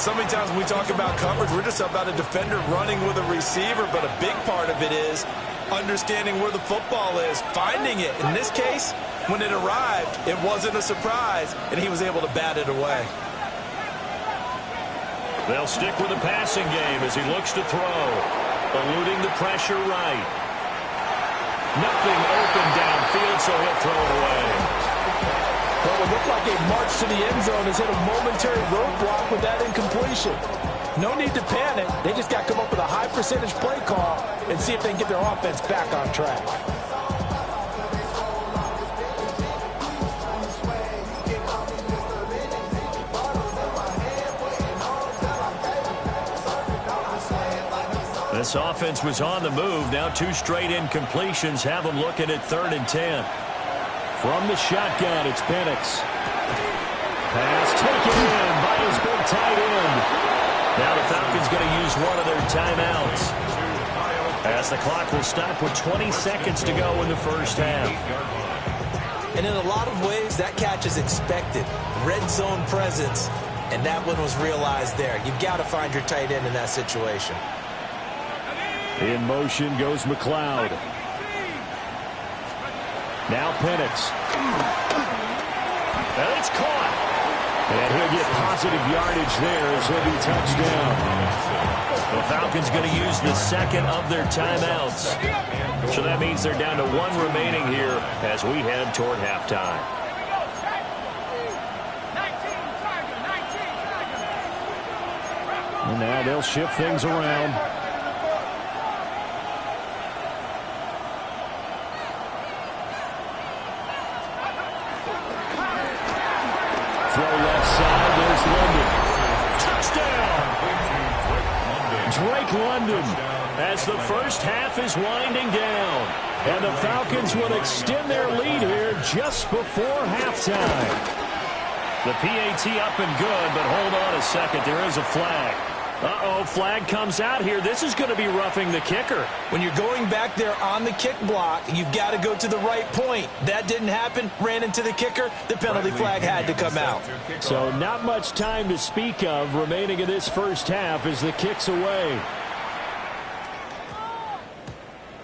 So many times when we talk about coverage, we're just about a defender running with a receiver, but a big part of it is understanding where the football is, finding it. In this case, when it arrived, it wasn't a surprise, and he was able to bat it away. They'll stick with the passing game as he looks to throw. Eluding the pressure right. Nothing open downfield, so he'll throw it away. Well, it looked like a march to the end zone has hit a momentary roadblock with that incompletion. No need to panic. They just got to come up with a high percentage play call and see if they can get their offense back on track. The This offense was on the move. Now 2 straight incompletions have them looking at 3rd and 10. From the shotgun, it's Penix. Pass taken in by his big tight end. Now the Falcons going to use one of their timeouts, as the clock will stop with 20 seconds to go in the first half. And in a lot of ways, that catch is expected. Red zone presence, and that one was realized there. You've got to find your tight end in that situation. In motion goes McLeod. Now Penix. And it's caught. And he'll get positive yardage there as he'll be touchdown. The Falcons going to use the second of their timeouts. So that means they're down to 1 remaining here as we head toward halftime. And now they'll shift things around. Throw left side. There's London. Touchdown! Drake London. As the first half is winding down. And the Falcons will extend their lead here just before halftime. The PAT up and good, but hold on a second. There is a flag. Uh-oh, flag comes out here. This is going to be roughing the kicker. When you're going back there on the kick block, you've got to go to the right point. That didn't happen. Ran into the kicker. The penalty flag had to come out. So not much time to speak of remaining in this first half as the kick's away.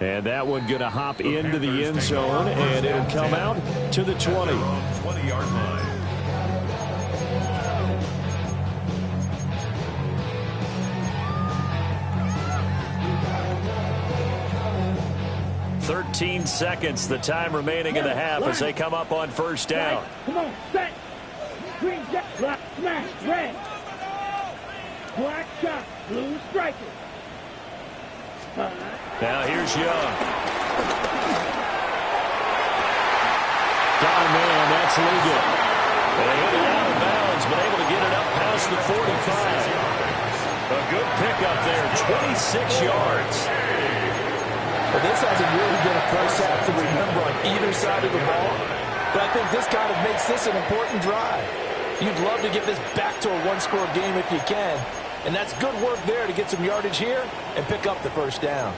And that one going to hop into the end zone, and it'll come out to the 20. 20-yard line. 13 seconds, the time remaining in the half as they come up on first down. Come on, set. Green jet, black, smash, red. Black shot, blue striker. Now here's Young. Down man, that's Liggett. They hit it out of bounds, but able to get it up past the 45. A good pickup there, 26 yards. Well, this hasn't really been a first half to remember on either side of the ball, but I think this kind of makes this an important drive. You'd love to get this back to a one-score game if you can, and that's good work there to get some yardage here and pick up the first down.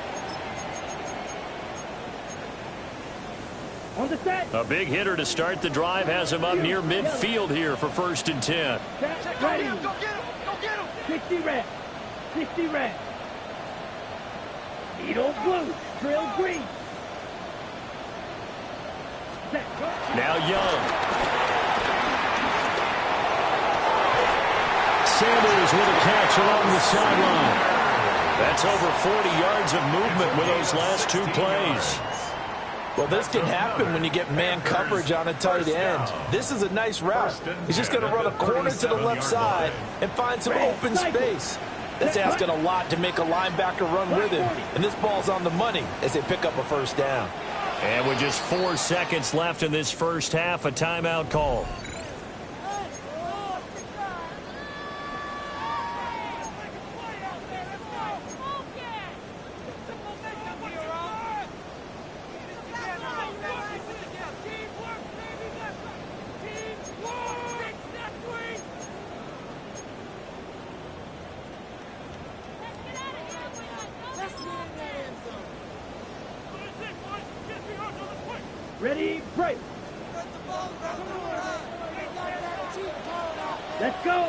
On the set. A big hitter to start the drive has him up near midfield here for 1st and 10. Set, ready. Go get him. Go get him. 60 red. 60 red. Needle blue. Drill green. Set. Go. Now Young. Sanders with a catch along the sideline. That's over 40 yards of movement with those last 2 plays. Well, this can happen when you get man coverage on a tight end. This is a nice route. He's just going to run a corner to the left side and find some open space. That's asking a lot to make a linebacker run with him. And this ball's on the money as they pick up a first down. And with just 4 seconds left in this first half, a timeout call. Ready, break. Let's go.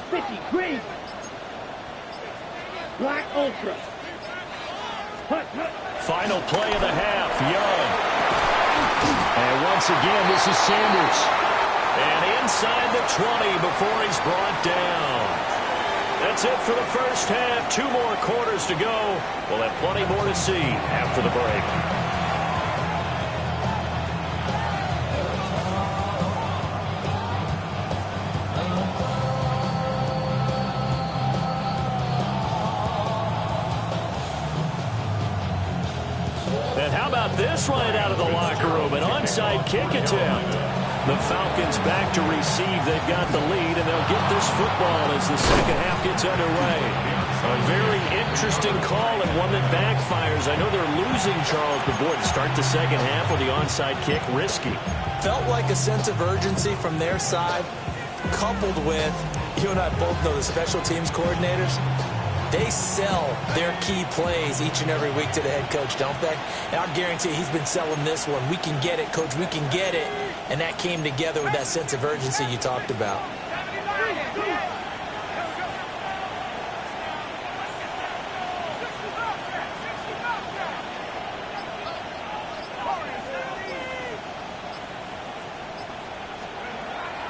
50, green. Black ultra. Hut, hut. Final play of the half, Young. And once again, this is Sanders. And inside the 20 before he's brought down. That's it for the first half. 2 more quarters to go. We'll have plenty more to see after the break. And how about this right out of the locker room? An onside kick attempt. The Falcons back to receive. They've got the lead, and they'll get this football as the second half gets underway. A very interesting call and one that backfires. I know they're losing, Charles, but boy, to start the second half with the onside kick, risky. Felt like a sense of urgency from their side, coupled with, you and I both know the special teams coordinators, they sell their key plays each and every week to the head coach, don't they? And I guarantee he's been selling this one. We can get it, coach, we can get it. And that came together with that sense of urgency you talked about.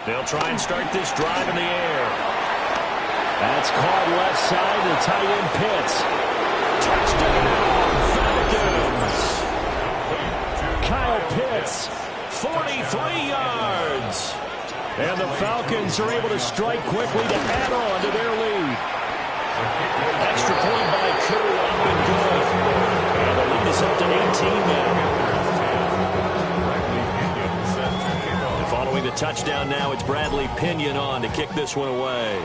They'll try and start this drive in the air. That's caught left side to tight end Pitts. Touchdown, Falcons. Kyle Pitts, 43 yards. And the Falcons are able to strike quickly to add on to their lead. Extra point by Curry up and good. And the lead is up to 18 now. Following the touchdown now, it's Bradley Pinion on to kick this one away.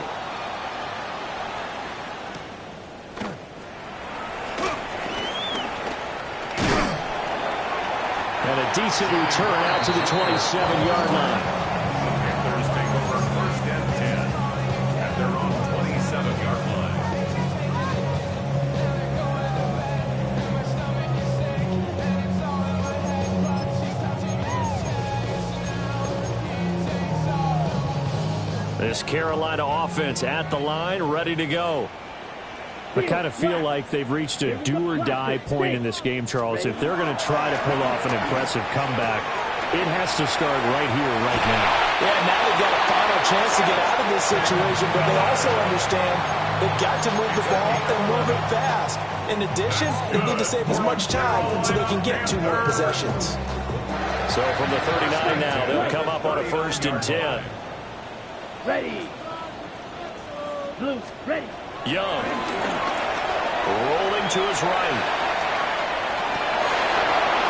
And a decent return out to the 27-yard line. Panthers take over first and 10 at their own 27-yard line. This Carolina offense at the line, ready to go. I kind of feel like they've reached a do-or-die point in this game, Charles. If they're going to try to pull off an impressive comeback, it has to start right here, right now. Yeah, now they've got a final chance to get out of this situation, but they also understand they've got to move the ball and move it fast. In addition, they need to save as much time so they can get 2 more possessions. So from the 39 now, they'll come up on a 1st and 10. Ready. Blue, ready. Young. Rolling to his right.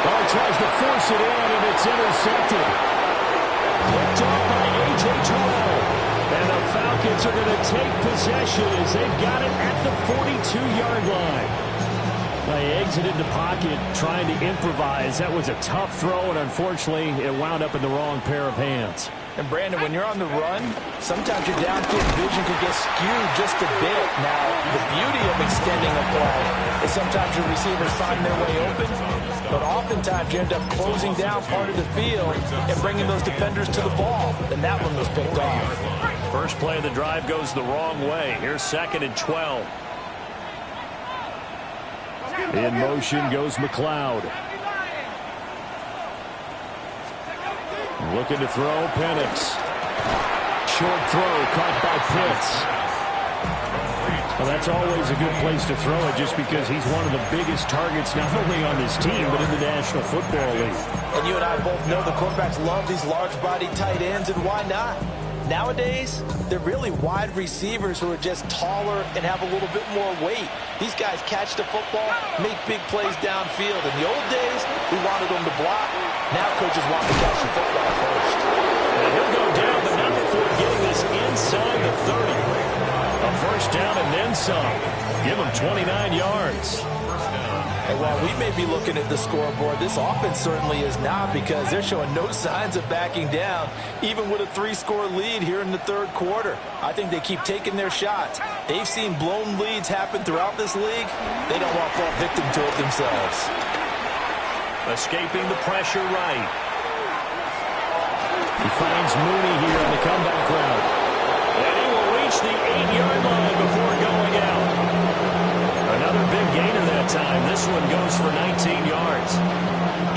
Ball tries to force it in, and it's intercepted. Picked off by A.J. Terrell. And the Falcons are going to take possession as they've got it at the 42-yard line. They exited the pocket trying to improvise. That was a tough throw, and unfortunately, it wound up in the wrong pair of hands. And Brandon, when you're on the run, sometimes your downfield vision can get skewed just a bit. Now, the beauty of extending a play is sometimes your receivers find their way open, but oftentimes you end up closing down part of the field and bringing those defenders to the ball. And that one was picked off. First play of the drive goes the wrong way. Here's 2nd and 12. In motion goes McLeod. Looking to throw, Penix. Short throw, caught by Pitts. Well, that's always a good place to throw it just because he's one of the biggest targets not only on this team but in the National Football League. And you and I both know the quarterbacks love these large-bodied tight ends, and why not? Nowadays, they're really wide receivers who are just taller and have a little bit more weight. These guys catch the football, make big plays downfield. In the old days, we wanted them to block. Now coaches want to catch the football first. And he'll go down, but not before getting this inside the 30. A first down and then some. Give him 29 yards. And while we may be looking at the scoreboard, this offense certainly is not, because they're showing no signs of backing down, even with a 3-score lead here in the 3rd quarter. I think they keep taking their shots. They've seen blown leads happen throughout this league. They don't want to fall victim to it themselves. Escaping the pressure right. He finds Mooney here on the comeback route. And he will reach the 8-yard line before going out. Another big gainer that time. This one goes for 19 yards.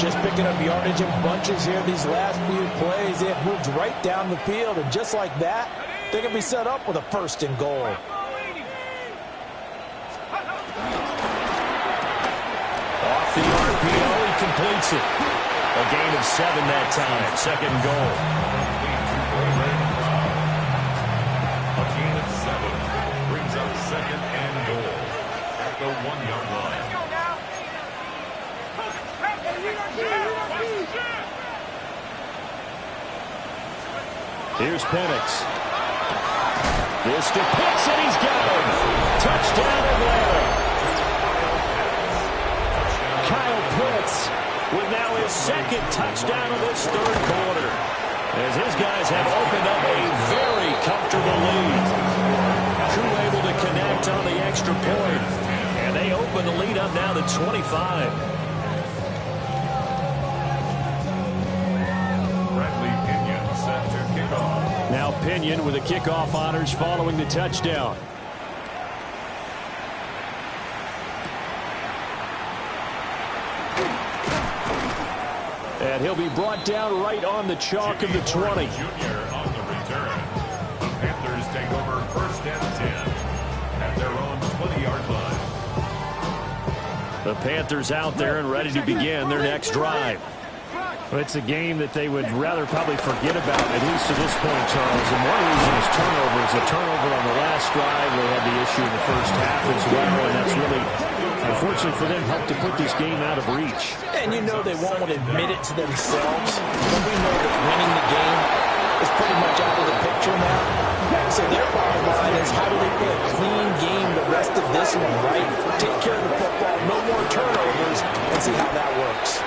Just picking up yardage in bunches here these last few plays. They have moved right down the field, and just like that, they're going to be set up with a 1st and goal. Off the RPO, he completes it. A gain of 7 that time. 2nd and goal. A gain of 7 brings up 2nd and goal at the 1-yard line. Here's Penix. This to Pitts, and he's got him. Touchdown, Atlanta. Kyle Pitts with now his second touchdown of this third quarter, as his guys have opened up a very comfortable lead. Crew able to connect on the extra point, and they open the lead up now to 25. Set to kickoff. Now Pinion with the kickoff honors following the touchdown. And he'll be brought down right on the chalk of the 20. Junior on the return. The Panthers take over first and 10 at their own 20-yard line. The Panthers out there and ready to begin their next drive. It's a game that they would rather probably forget about, at least to this point, Charles. And one reason is turnovers. A turnover on the last drive. They had the issue in the first half as well, and that's really, unfortunately for them, helped to put this game out of reach. And you know they won't admit it to themselves, but we know that winning the game is pretty much out of the picture now. So their bottom line is, how do they play a clean game the rest of this one, right? Take care of the football, no more turnovers, and see how that works.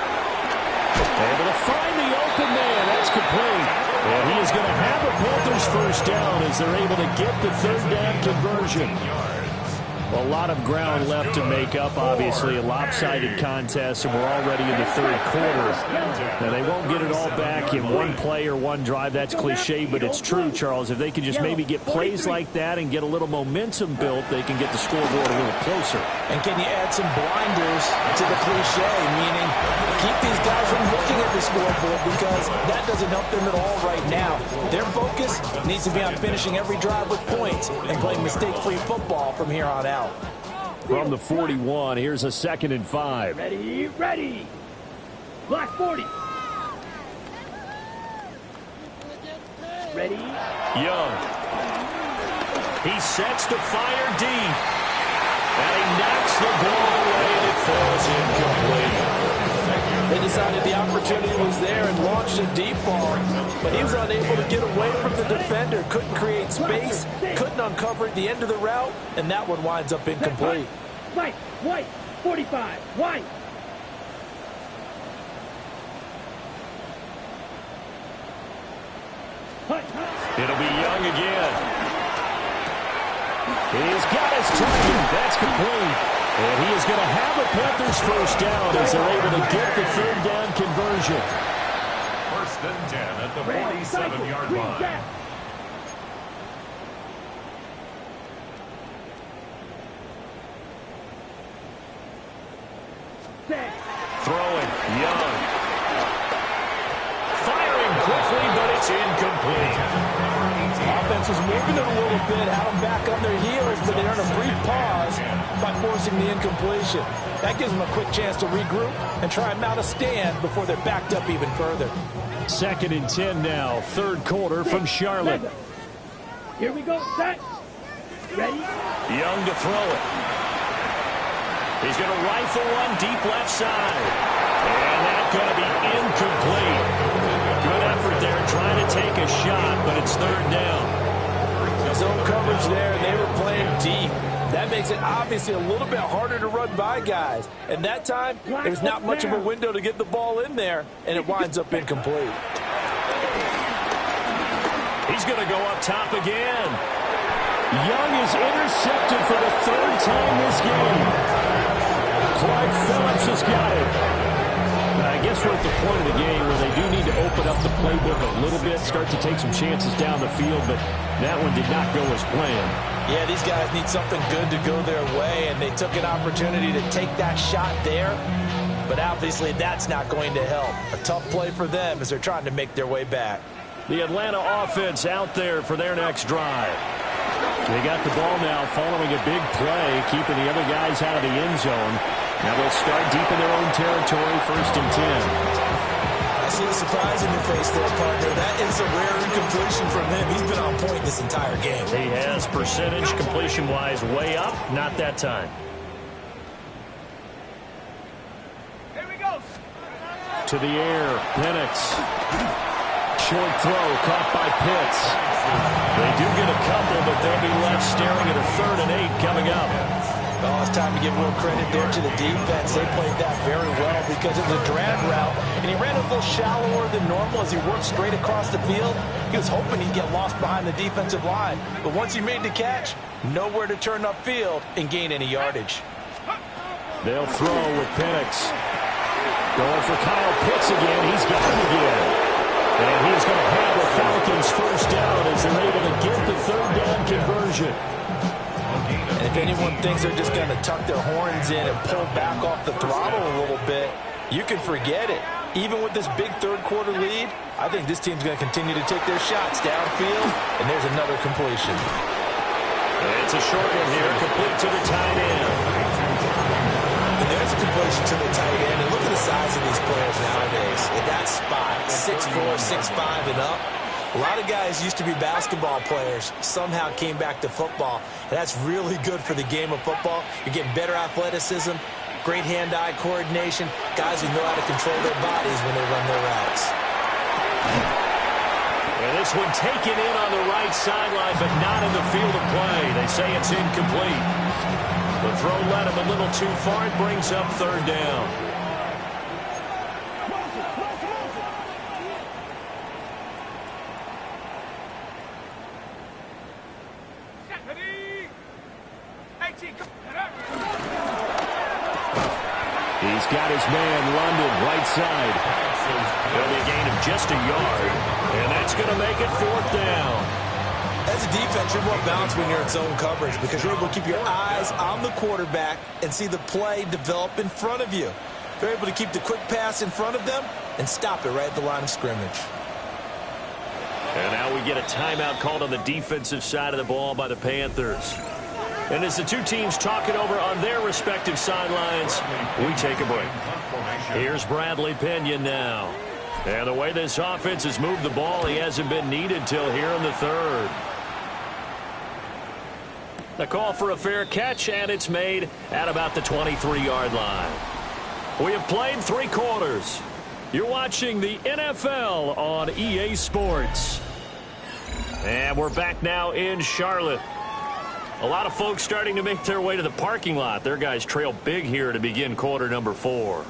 Able to find the open man. That's complete. And he is going to have a Panthers first down as they're able to get the third down conversion. A lot of ground left to make up, obviously. A lopsided contest, and we're already in the third quarter. Now, they won't get it all back in one play or one drive. That's cliche, but it's true, Charles. If they can just maybe get plays like that and get a little momentum built, they can get the scoreboard a little closer. And can you add some blinders to the cliche, meaning keep these guys from looking at the scoreboard, because that doesn't help them at all right now. Their focus needs to be on finishing every drive with points and playing mistake-free football from here on out. From the 41, here's a 2nd and 5. Ready, ready. Black 40. Ready. Young. He sets to fire deep. And he knocks the ball away, and it falls incomplete. They decided the opportunity was there and launched a deep ball, but he was unable to get away from the defender, couldn't create space, couldn't uncover at the end of the route, and that one winds up incomplete. White, white, 45, white. It'll be Young again. He's got his target. That's complete. And he is going to have a Panthers first down as they're able to get the third down conversion. First and 10 at the 47-yard line. Throwing, Young. Firing quickly, but it's incomplete. Offense was moving it a little bit, had them back on their heels, but they earned a brief pause by forcing the incompletion. That gives them a quick chance to regroup and try and mount a stand before they're backed up even further. 2nd and 10 now, third quarter from Charlotte. Here we go, set. Ready? Young to throw it. He's going to rifle one deep left side. And that's going to be incomplete. Good effort there trying to take a shot, but it's third down. Zone coverage there, and they were playing deep. That makes it obviously a little bit harder to run by guys. And that time, there's not much of a window to get the ball in there, and it winds up incomplete. He's going to go up top again. Young is intercepted for the third time this game. Clark Phillips has got it. I guess we're at the point of the game where they do need to open up the playbook a little bit, start to take some chances down the field, but that one did not go as planned. Yeah, these guys need something good to go their way, and they took an opportunity to take that shot there, but obviously that's not going to help. A tough play for them as they're trying to make their way back. The Atlanta offense out there for their next drive. They got the ball now following a big play, keeping the other guys out of the end zone. Now they'll start deep in their own territory, 1st and 10. I see the surprise in your face there, partner. That is a rare incompletion from him. He's been on point this entire game. He has percentage completion-wise way up. Not that time. Here we go. To the air. Penix. short throw caught by Pitts. They do get a couple, but they'll be left staring at a 3rd and 8 coming up. Oh, it's time to give real credit there to the defense. They played that very well because it was a drag route, and he ran a little shallower than normal as he worked straight across the field. He was hoping he'd get lost behind the defensive line, but once he made the catch, nowhere to turn upfield and gain any yardage. They'll throw with Penix. Going for Kyle Pitts again. He's got him again. And he's going to have the Falcons first down as they're able to get the 3rd down conversion. And if anyone thinks they're just going to tuck their horns in and pull back off the throttle a little bit, you can forget it. Even with this big 3rd quarter lead, I think this team's going to continue to take their shots downfield, and there's another completion. It's a short one here, complete to the tight end. And there's a completion to the tight end, and look at the size of these players nowadays. At that spot, 6'4", 6'5", and up. A lot of guys used to be basketball players, somehow came back to football. And that's really good for the game of football. You're getting better athleticism, great hand-eye coordination, guys who know how to control their bodies when they run their routes. And this one taken in on the right sideline, but not in the field of play. They say it's incomplete. The throw led him a little too far. It brings up 3rd down. He's got his man, London, right side. There'll be a gain of just a yard, and that's going to make it 4th down. As a defense, you're more balanced when you're in zone coverage because you're able to keep your eyes on the quarterback and see the play develop in front of you. They're able to keep the quick pass in front of them and stop it right at the line of scrimmage. And now we get a timeout called on the defensive side of the ball by the Panthers. And as the two teams talk it over on their respective sidelines, we take a break. Here's Bradley Pinion now. And the way this offense has moved the ball, he hasn't been needed till here in the 3rd. The call for a fair catch, and it's made at about the 23-yard line. We have played 3 quarters. You're watching the NFL on EA Sports. And we're back now in Charlotte. A lot of folks starting to make their way to the parking lot. Their guys trail big here to begin quarter number 4.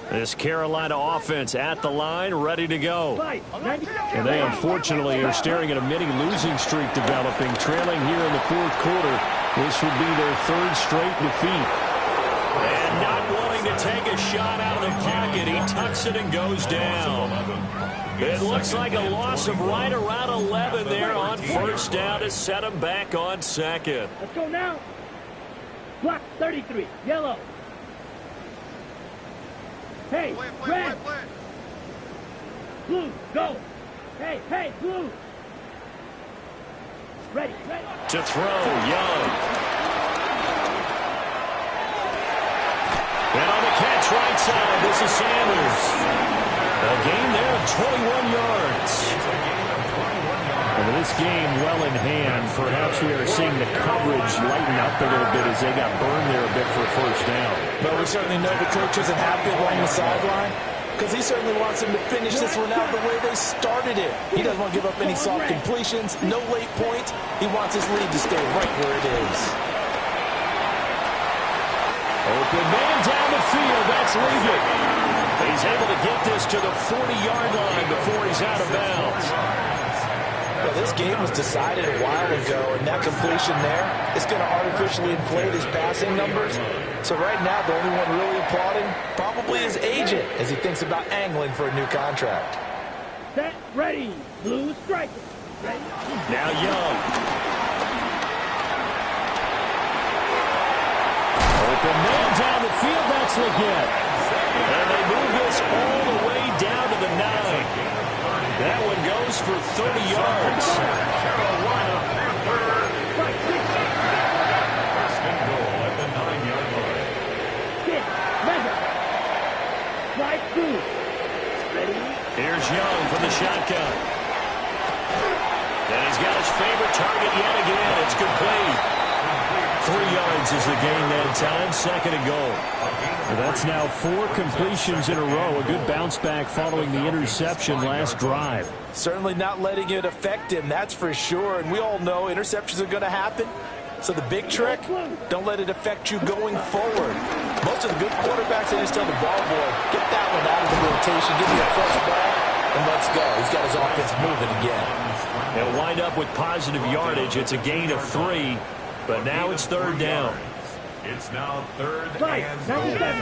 This Carolina offense at the line, ready to go. And they unfortunately are staring at a mini losing streak developing, trailing here in the 4th quarter. This would be their 3rd straight defeat. And not wanting to take a shot out of the pocket, he tucks it and goes down. It looks like a loss of right around 11 there on 1st down to set him back on 2nd. Let's go now. Block 33, yellow. Hey, red. Blue, go. Hey, blue. Ready. To throw, Young. And on the catch right side, this is Sanders. A gain there of 21 yards. And this game well in hand. Perhaps we are seeing the coverage lighten up a little bit as they got burned there a bit for a 1st down. But we certainly know the coach isn't happy along the sideline because he certainly wants them to finish this one out the way they started it. He doesn't want to give up any soft completions, no late points. He wants his lead to stay right where it is. Open man down the field. That's Ligon. He's able to get this to the 40-yard line before he's out of bounds. Well, this game was decided a while ago, and that completion there is going to artificially inflate his passing numbers. So right now, the only one really applauding probably his agent as he thinks about angling for a new contract. Set, ready, blue striker. Ready. Now Young. Open man down the field, that's Ligon. And they move this all the way down to the 9. That one goes for 30 yards. Carolina, first and goal at the 9-yard line. Get, measure. Slide through. Ready. Here's Young from the shotgun. And he's got his favorite target yet again. It's complete. 3 yards yards as the gain that time. Second and goal. Well, that's now 4 completions in a row. A good bounce back following the interception last drive. Certainly not letting it affect him, that's for sure. And we all know interceptions are going to happen. So the big trick, don't let it affect you going forward. Most of the good quarterbacks, they just tell the ball boy, get that one out of the rotation, give me a fresh ball, and let's go. He's got his offense moving again. He'll wind up with positive yardage. It's a gain of 3, but now it's third down. It's now third Right, and number goal. 7.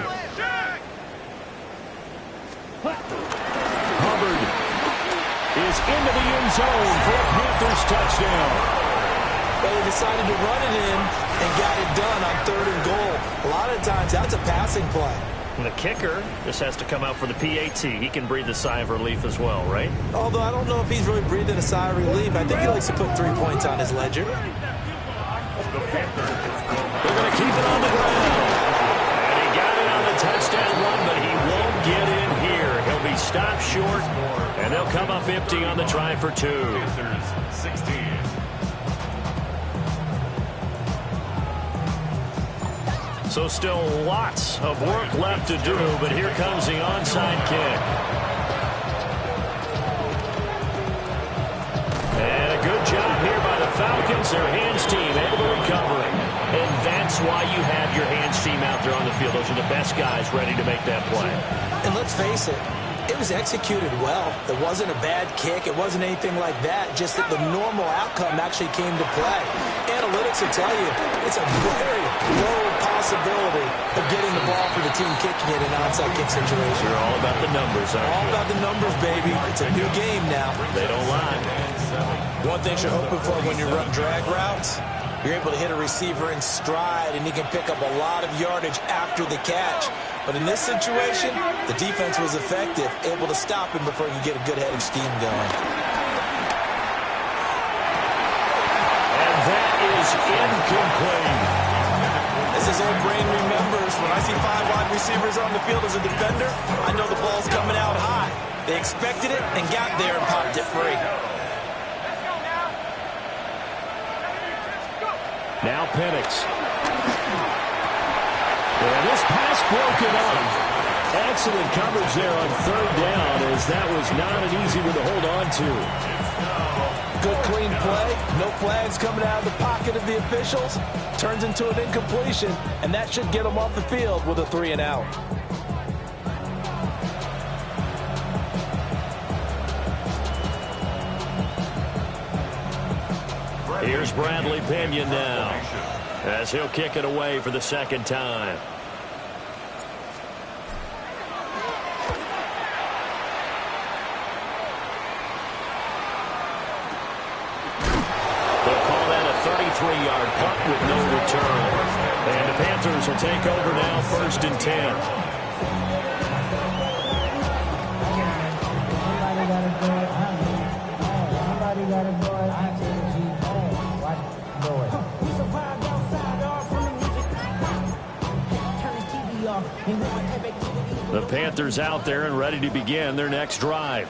Hubbard is into the end zone for a Panthers touchdown. But he decided to run it in and got it done on third and goal. A lot of times, that's a passing play. And the kicker just has to come out for the PAT. He can breathe a sigh of relief as well, right? Although I don't know if he's really breathing a sigh of relief. I think he likes to put 3 points on his ledger. They're going to keep it on the ground. And he got it on the touchdown run, but he won't get in here. He'll be stopped short, and they'll come up empty on the try for 2. Panthers 16. So still lots of work left to do, but here comes the onside kick. And a good job here by the Falcons. Their hands team able to recover it. And that's why you have your hands team out there on the field. Those are the best guys ready to make that play. And let's face it, it was executed well. It wasn't a bad kick. It wasn't anything like that. Just that the normal outcome actually came to play. Analytics will tell you it's a very low possibility of getting the ball for the team kicking it in an onside kick situation. You're all about the numbers, aren't you? All about the numbers, baby. It's a new game now. They don't lie. One thing you're hoping for when you run drag routes, you're able to hit a receiver in stride, and he can pick up a lot of yardage after the catch. But in this situation, the defense was effective, able to stop him before he could get a good head of steam going. And that is incomplete. As his old brain remembers, when I see 5 wide receivers on the field as a defender, I know the ball's coming out high. They expected it and got there and popped it free. Now Penix. And this pass broken up. Excellent coverage there on third down, as that was not an easy one to hold on to. Good clean play. No flags coming out of the pocket of the officials. Turns into an incompletion, and that should get them off the field with a 3 and out. Here's Bradley Pinion now, as he'll kick it away for the second time. They'll call that a 33-yard punt with no return. And the Panthers will take over now, 1st and 10. The Panthers out there and ready to begin their next drive.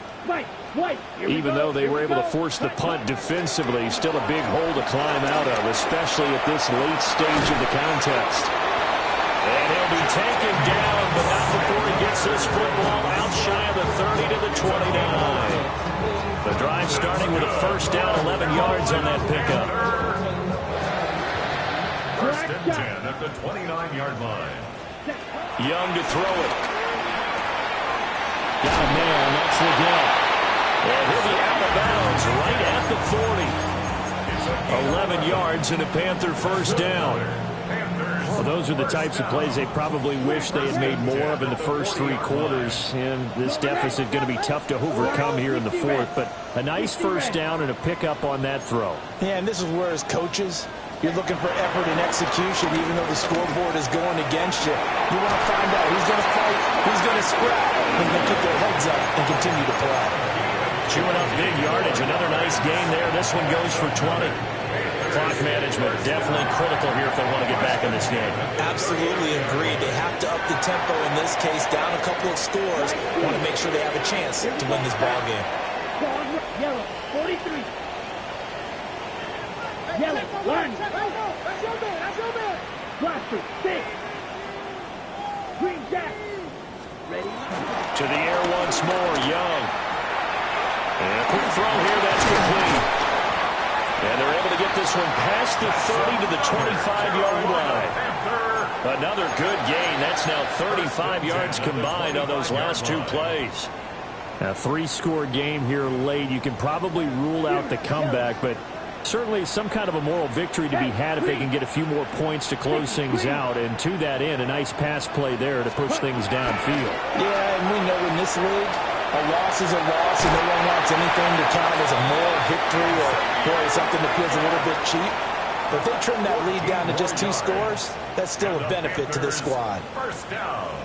Even though they were able to force the punt defensively, still a big hole to climb out of, especially at this late stage of the contest. And he'll be taken down, but not before he gets this football out shy of the 30 to the 29. The drive starting with a first down, 11 yards on that pickup. 1st and 10 at the 29-yard line. Young to throw it. Got a man, that's the get. And he'll be out of bounds right at the 40. 11 yards and a Panther first down. Well, those are the types of plays they probably wish they had made more of in the first 3 quarters. And this deficit going to be tough to overcome here in the 4th. But a nice first down and a pickup on that throw. Yeah, and this is where as coaches, you're looking for effort and execution, even though the scoreboard is going against you. You want to find out who's going to fight, who's going to scrap, and going to keep their heads up and continue to play. Chewing up big yardage. Another nice gain there. This one goes for 20. Clock management definitely critical here if they want to get back in this game. Absolutely agreed. They have to up the tempo in this case, down a couple of scores. Want to make sure they have a chance to win this ball game. Yellow, 43. Yellow, 1. Blaster, 6. Green Jack. Ready? To the air once more, Young. And a quick throw here, that's complete. And they're able to get this one past the 30 to the 25-yard line. Another good gain. That's now 35 yards combined on those last two plays. A 3-score game here late. You can probably rule out the comeback, but certainly some kind of a moral victory to be had if they can get a few more points to close things out. And to that end, a nice pass play there to push things downfield. Yeah, and we know in this league, a loss is a loss, and no one wants anything to count as a moral victory or boy, something that feels a little bit cheap. But if they trim that lead down to just 2 scores, that's still a benefit to this squad.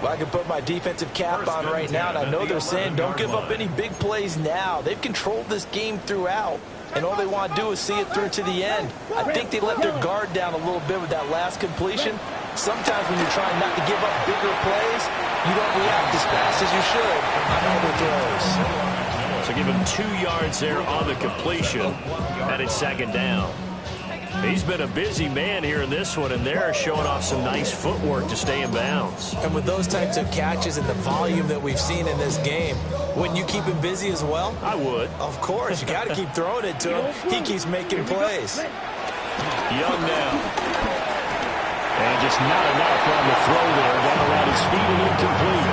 Well, I can put my defensive cap on right now, and I know they're saying don't give up any big plays now. They've controlled this game throughout, and all they want to do is see it through to the end. I think they let their guard down a little bit with that last completion. Sometimes when you're trying not to give up bigger plays, you don't react as fast as you should on other throws. So give him 2 yards there on the completion, and it's second down. He's been a busy man here in this one, and they're showing off some nice footwork to stay in bounds. And with those types of catches and the volume that we've seen in this game, wouldn't you keep him busy as well? I would. Of course. You got to keep throwing it to him. He keeps making plays. Young now. And just not enough on the throw there. Got around his feet and incomplete.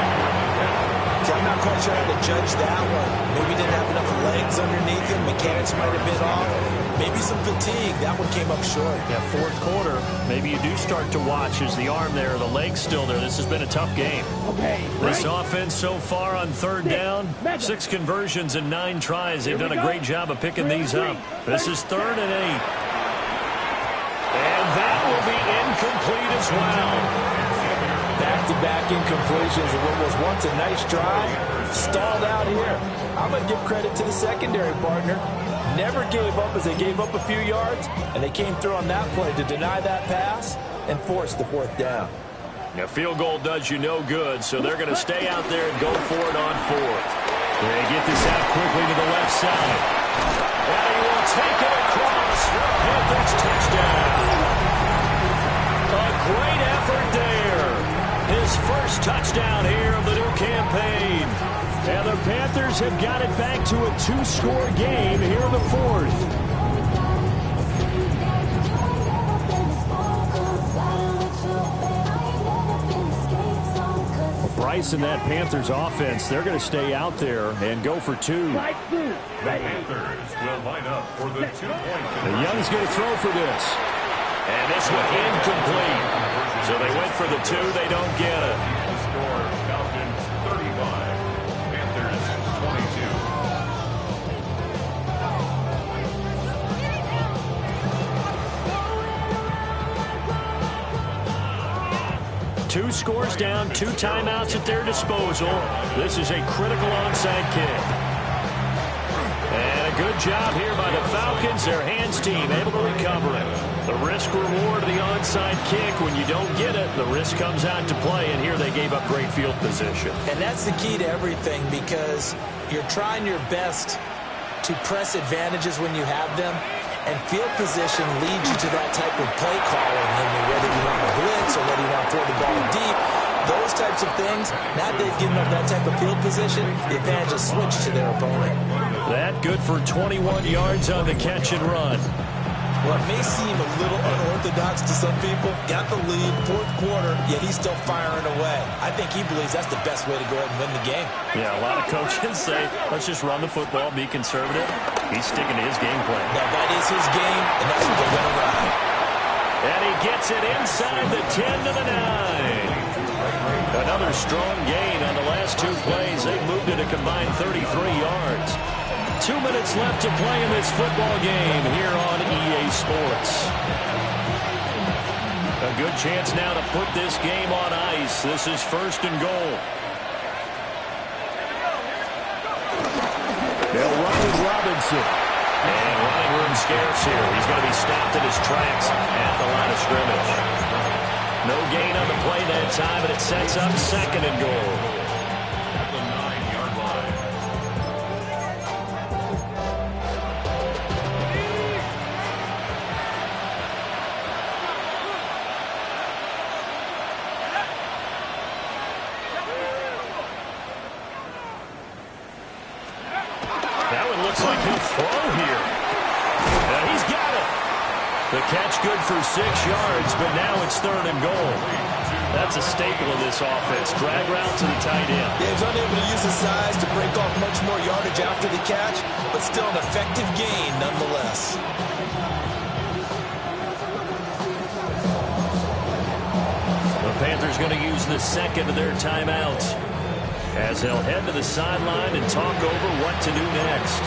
See, I'm not quite sure how to judge that one. Maybe he didn't have enough legs underneath him. Mechanics might have been off. Maybe some fatigue. That one came up short. Yeah, fourth quarter. Maybe you do start to watch as the arm there, the leg's still there. This has been a tough game. Okay, This right. offense so far on third down, 6 conversions and 9 tries. They've done a great job of picking these up. This is 3rd and 8. And that will be incomplete as well. Back-to-back incompletions of what was once a nice drive. Stalled out here. I'm going to give credit to the secondary partner. Never gave up as they gave up a few yards, and they came through on that play to deny that pass and force the 4th down. A field goal does you no good, so they're going to stay out there and go for it on 4th. They get this out quickly to the left side. And he will take it across. Panthers touchdown. A great effort there. His first touchdown here of the new campaign. And the Panthers have got it back to a 2-score game here in the 4th. Bryce and that Panthers offense, they're going to stay out there and go for 2. The Panthers will line up for the 2-point. The Young's going to throw for this. And this one incomplete. So they went for the 2. They don't get it. Score Falcons 35. Panthers 22. 2 scores down, 2 timeouts at their disposal. This is a critical onside kick. And a good job here by the Falcons. Their hands team able to recover it. The risk reward of the onside kick. When you don't get it, the risk comes out to play. And here they gave up great field position. And that's the key to everything, because you're trying your best to press advantages when you have them. And field position leads you to that type of play calling. I mean, whether you want to blitz or whether you want to throw the ball deep, those types of things, now they've given up that type of field position, the advantage is switched to their opponent. That good for 21 yards on the catch and run. Well, it may seem a little unorthodox to some people. Got the lead, 4th quarter, yet he's still firing away. I think he believes that's the best way to go ahead and win the game. Yeah, a lot of coaches say, let's just run the football, be conservative. He's sticking to his game plan. Now, that is his game, and that's what they're going to run. And he gets it inside the 10 to the 9. Another strong gain on the last 2 plays. They moved it a combined 33 yards. 2 minutes left to play in this football game here on EA Sports. A good chance now to put this game on ice. This is 1st and goal. They'll run with Robinson. And running room scarce here. He's going to be stopped in his tracks at the line of scrimmage. No gain on the play that time, and it sets up 2nd and goal. At the 9-yard line. Looks like he'll throw here. And he's got it. The catch good for 6 yards, but now it's 3rd and goal. That's a staple of this offense. Drag route to the tight end. Yeah, he's unable to use his size to break off much more yardage after the catch, but still an effective gain nonetheless. The Panthers going to use the second of their timeouts as they'll head to the sideline and talk over what to do next.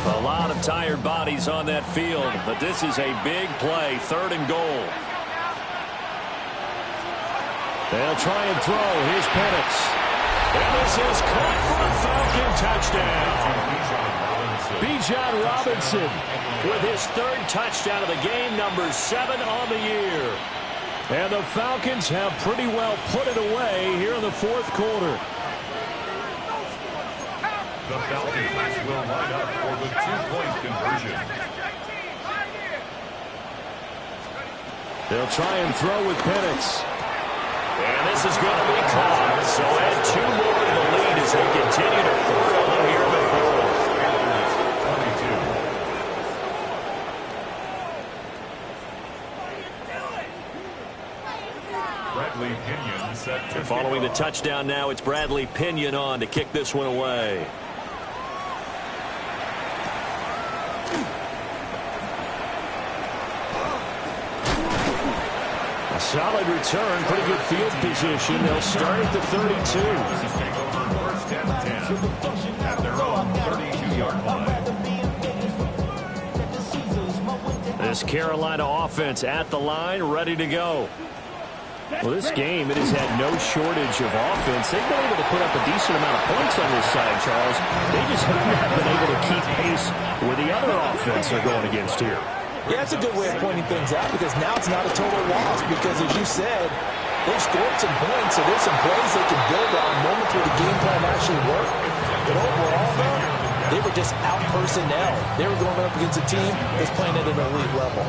A lot of tired bodies on that field, but this is a big play, 3rd and goal. They'll try and throw. Here's Penix. And this is caught for a Falcon touchdown. Bijan Robinson with his 3rd touchdown of the game, number 7 on the year. And the Falcons have pretty well put it away here in the 4th quarter. The Falcons will line up for the 2-point conversion. They'll try and throw with Penix. And this is going to be caught. So add 2 more to the lead as they continue to pour it on here in the 4th. Bradley Pinion set to following the touchdown now, it's Bradley Pinion on to kick this one away. A solid return, pretty good field position. They'll start at the 32. First and 10 at their own 32-yard line. This Carolina offense at the line, ready to go. Well, this game, it has had no shortage of offense. They've been able to put up a decent amount of points on this side, Charles. They just have not been able to keep pace with the other offense they're going against here. Yeah, that's a good way of pointing things out because now it's not a total loss because, as you said, they've scored some points, so there's some plays they can build on, moments where the game plan actually worked. But overall, though, they were just out personnel. They were going up against a team that's playing at an elite level.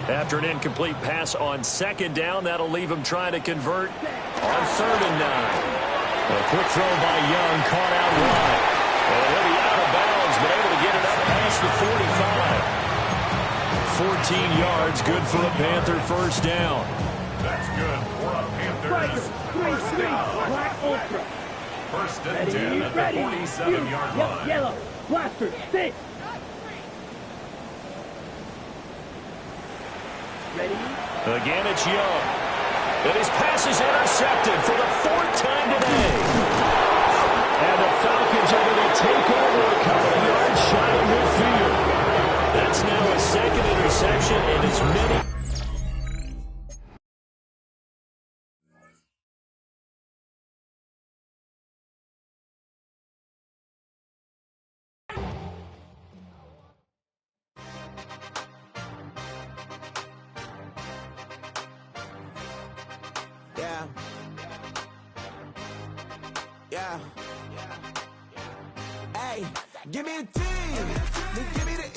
After an incomplete pass on 2nd down, that'll leave them trying to convert on 3rd and 9. A quick throw by Young, caught out wide. And he'll be out of bounds, but able to get it up past the 45. 14 yards, good for a Panther 1st down. That's good for a Panthers 1st down. Black Ultra. 1st and 10 at the 47-yard line. Yellow. Blaster. Stick. Ready? Again, it's Young. And his pass is intercepted for the 4th time today. And the Falcons are going to take over a couple of yards shy of midfield. That's now a 2nd interception and as many. Yeah. Hey, give me a team. Then give me the E.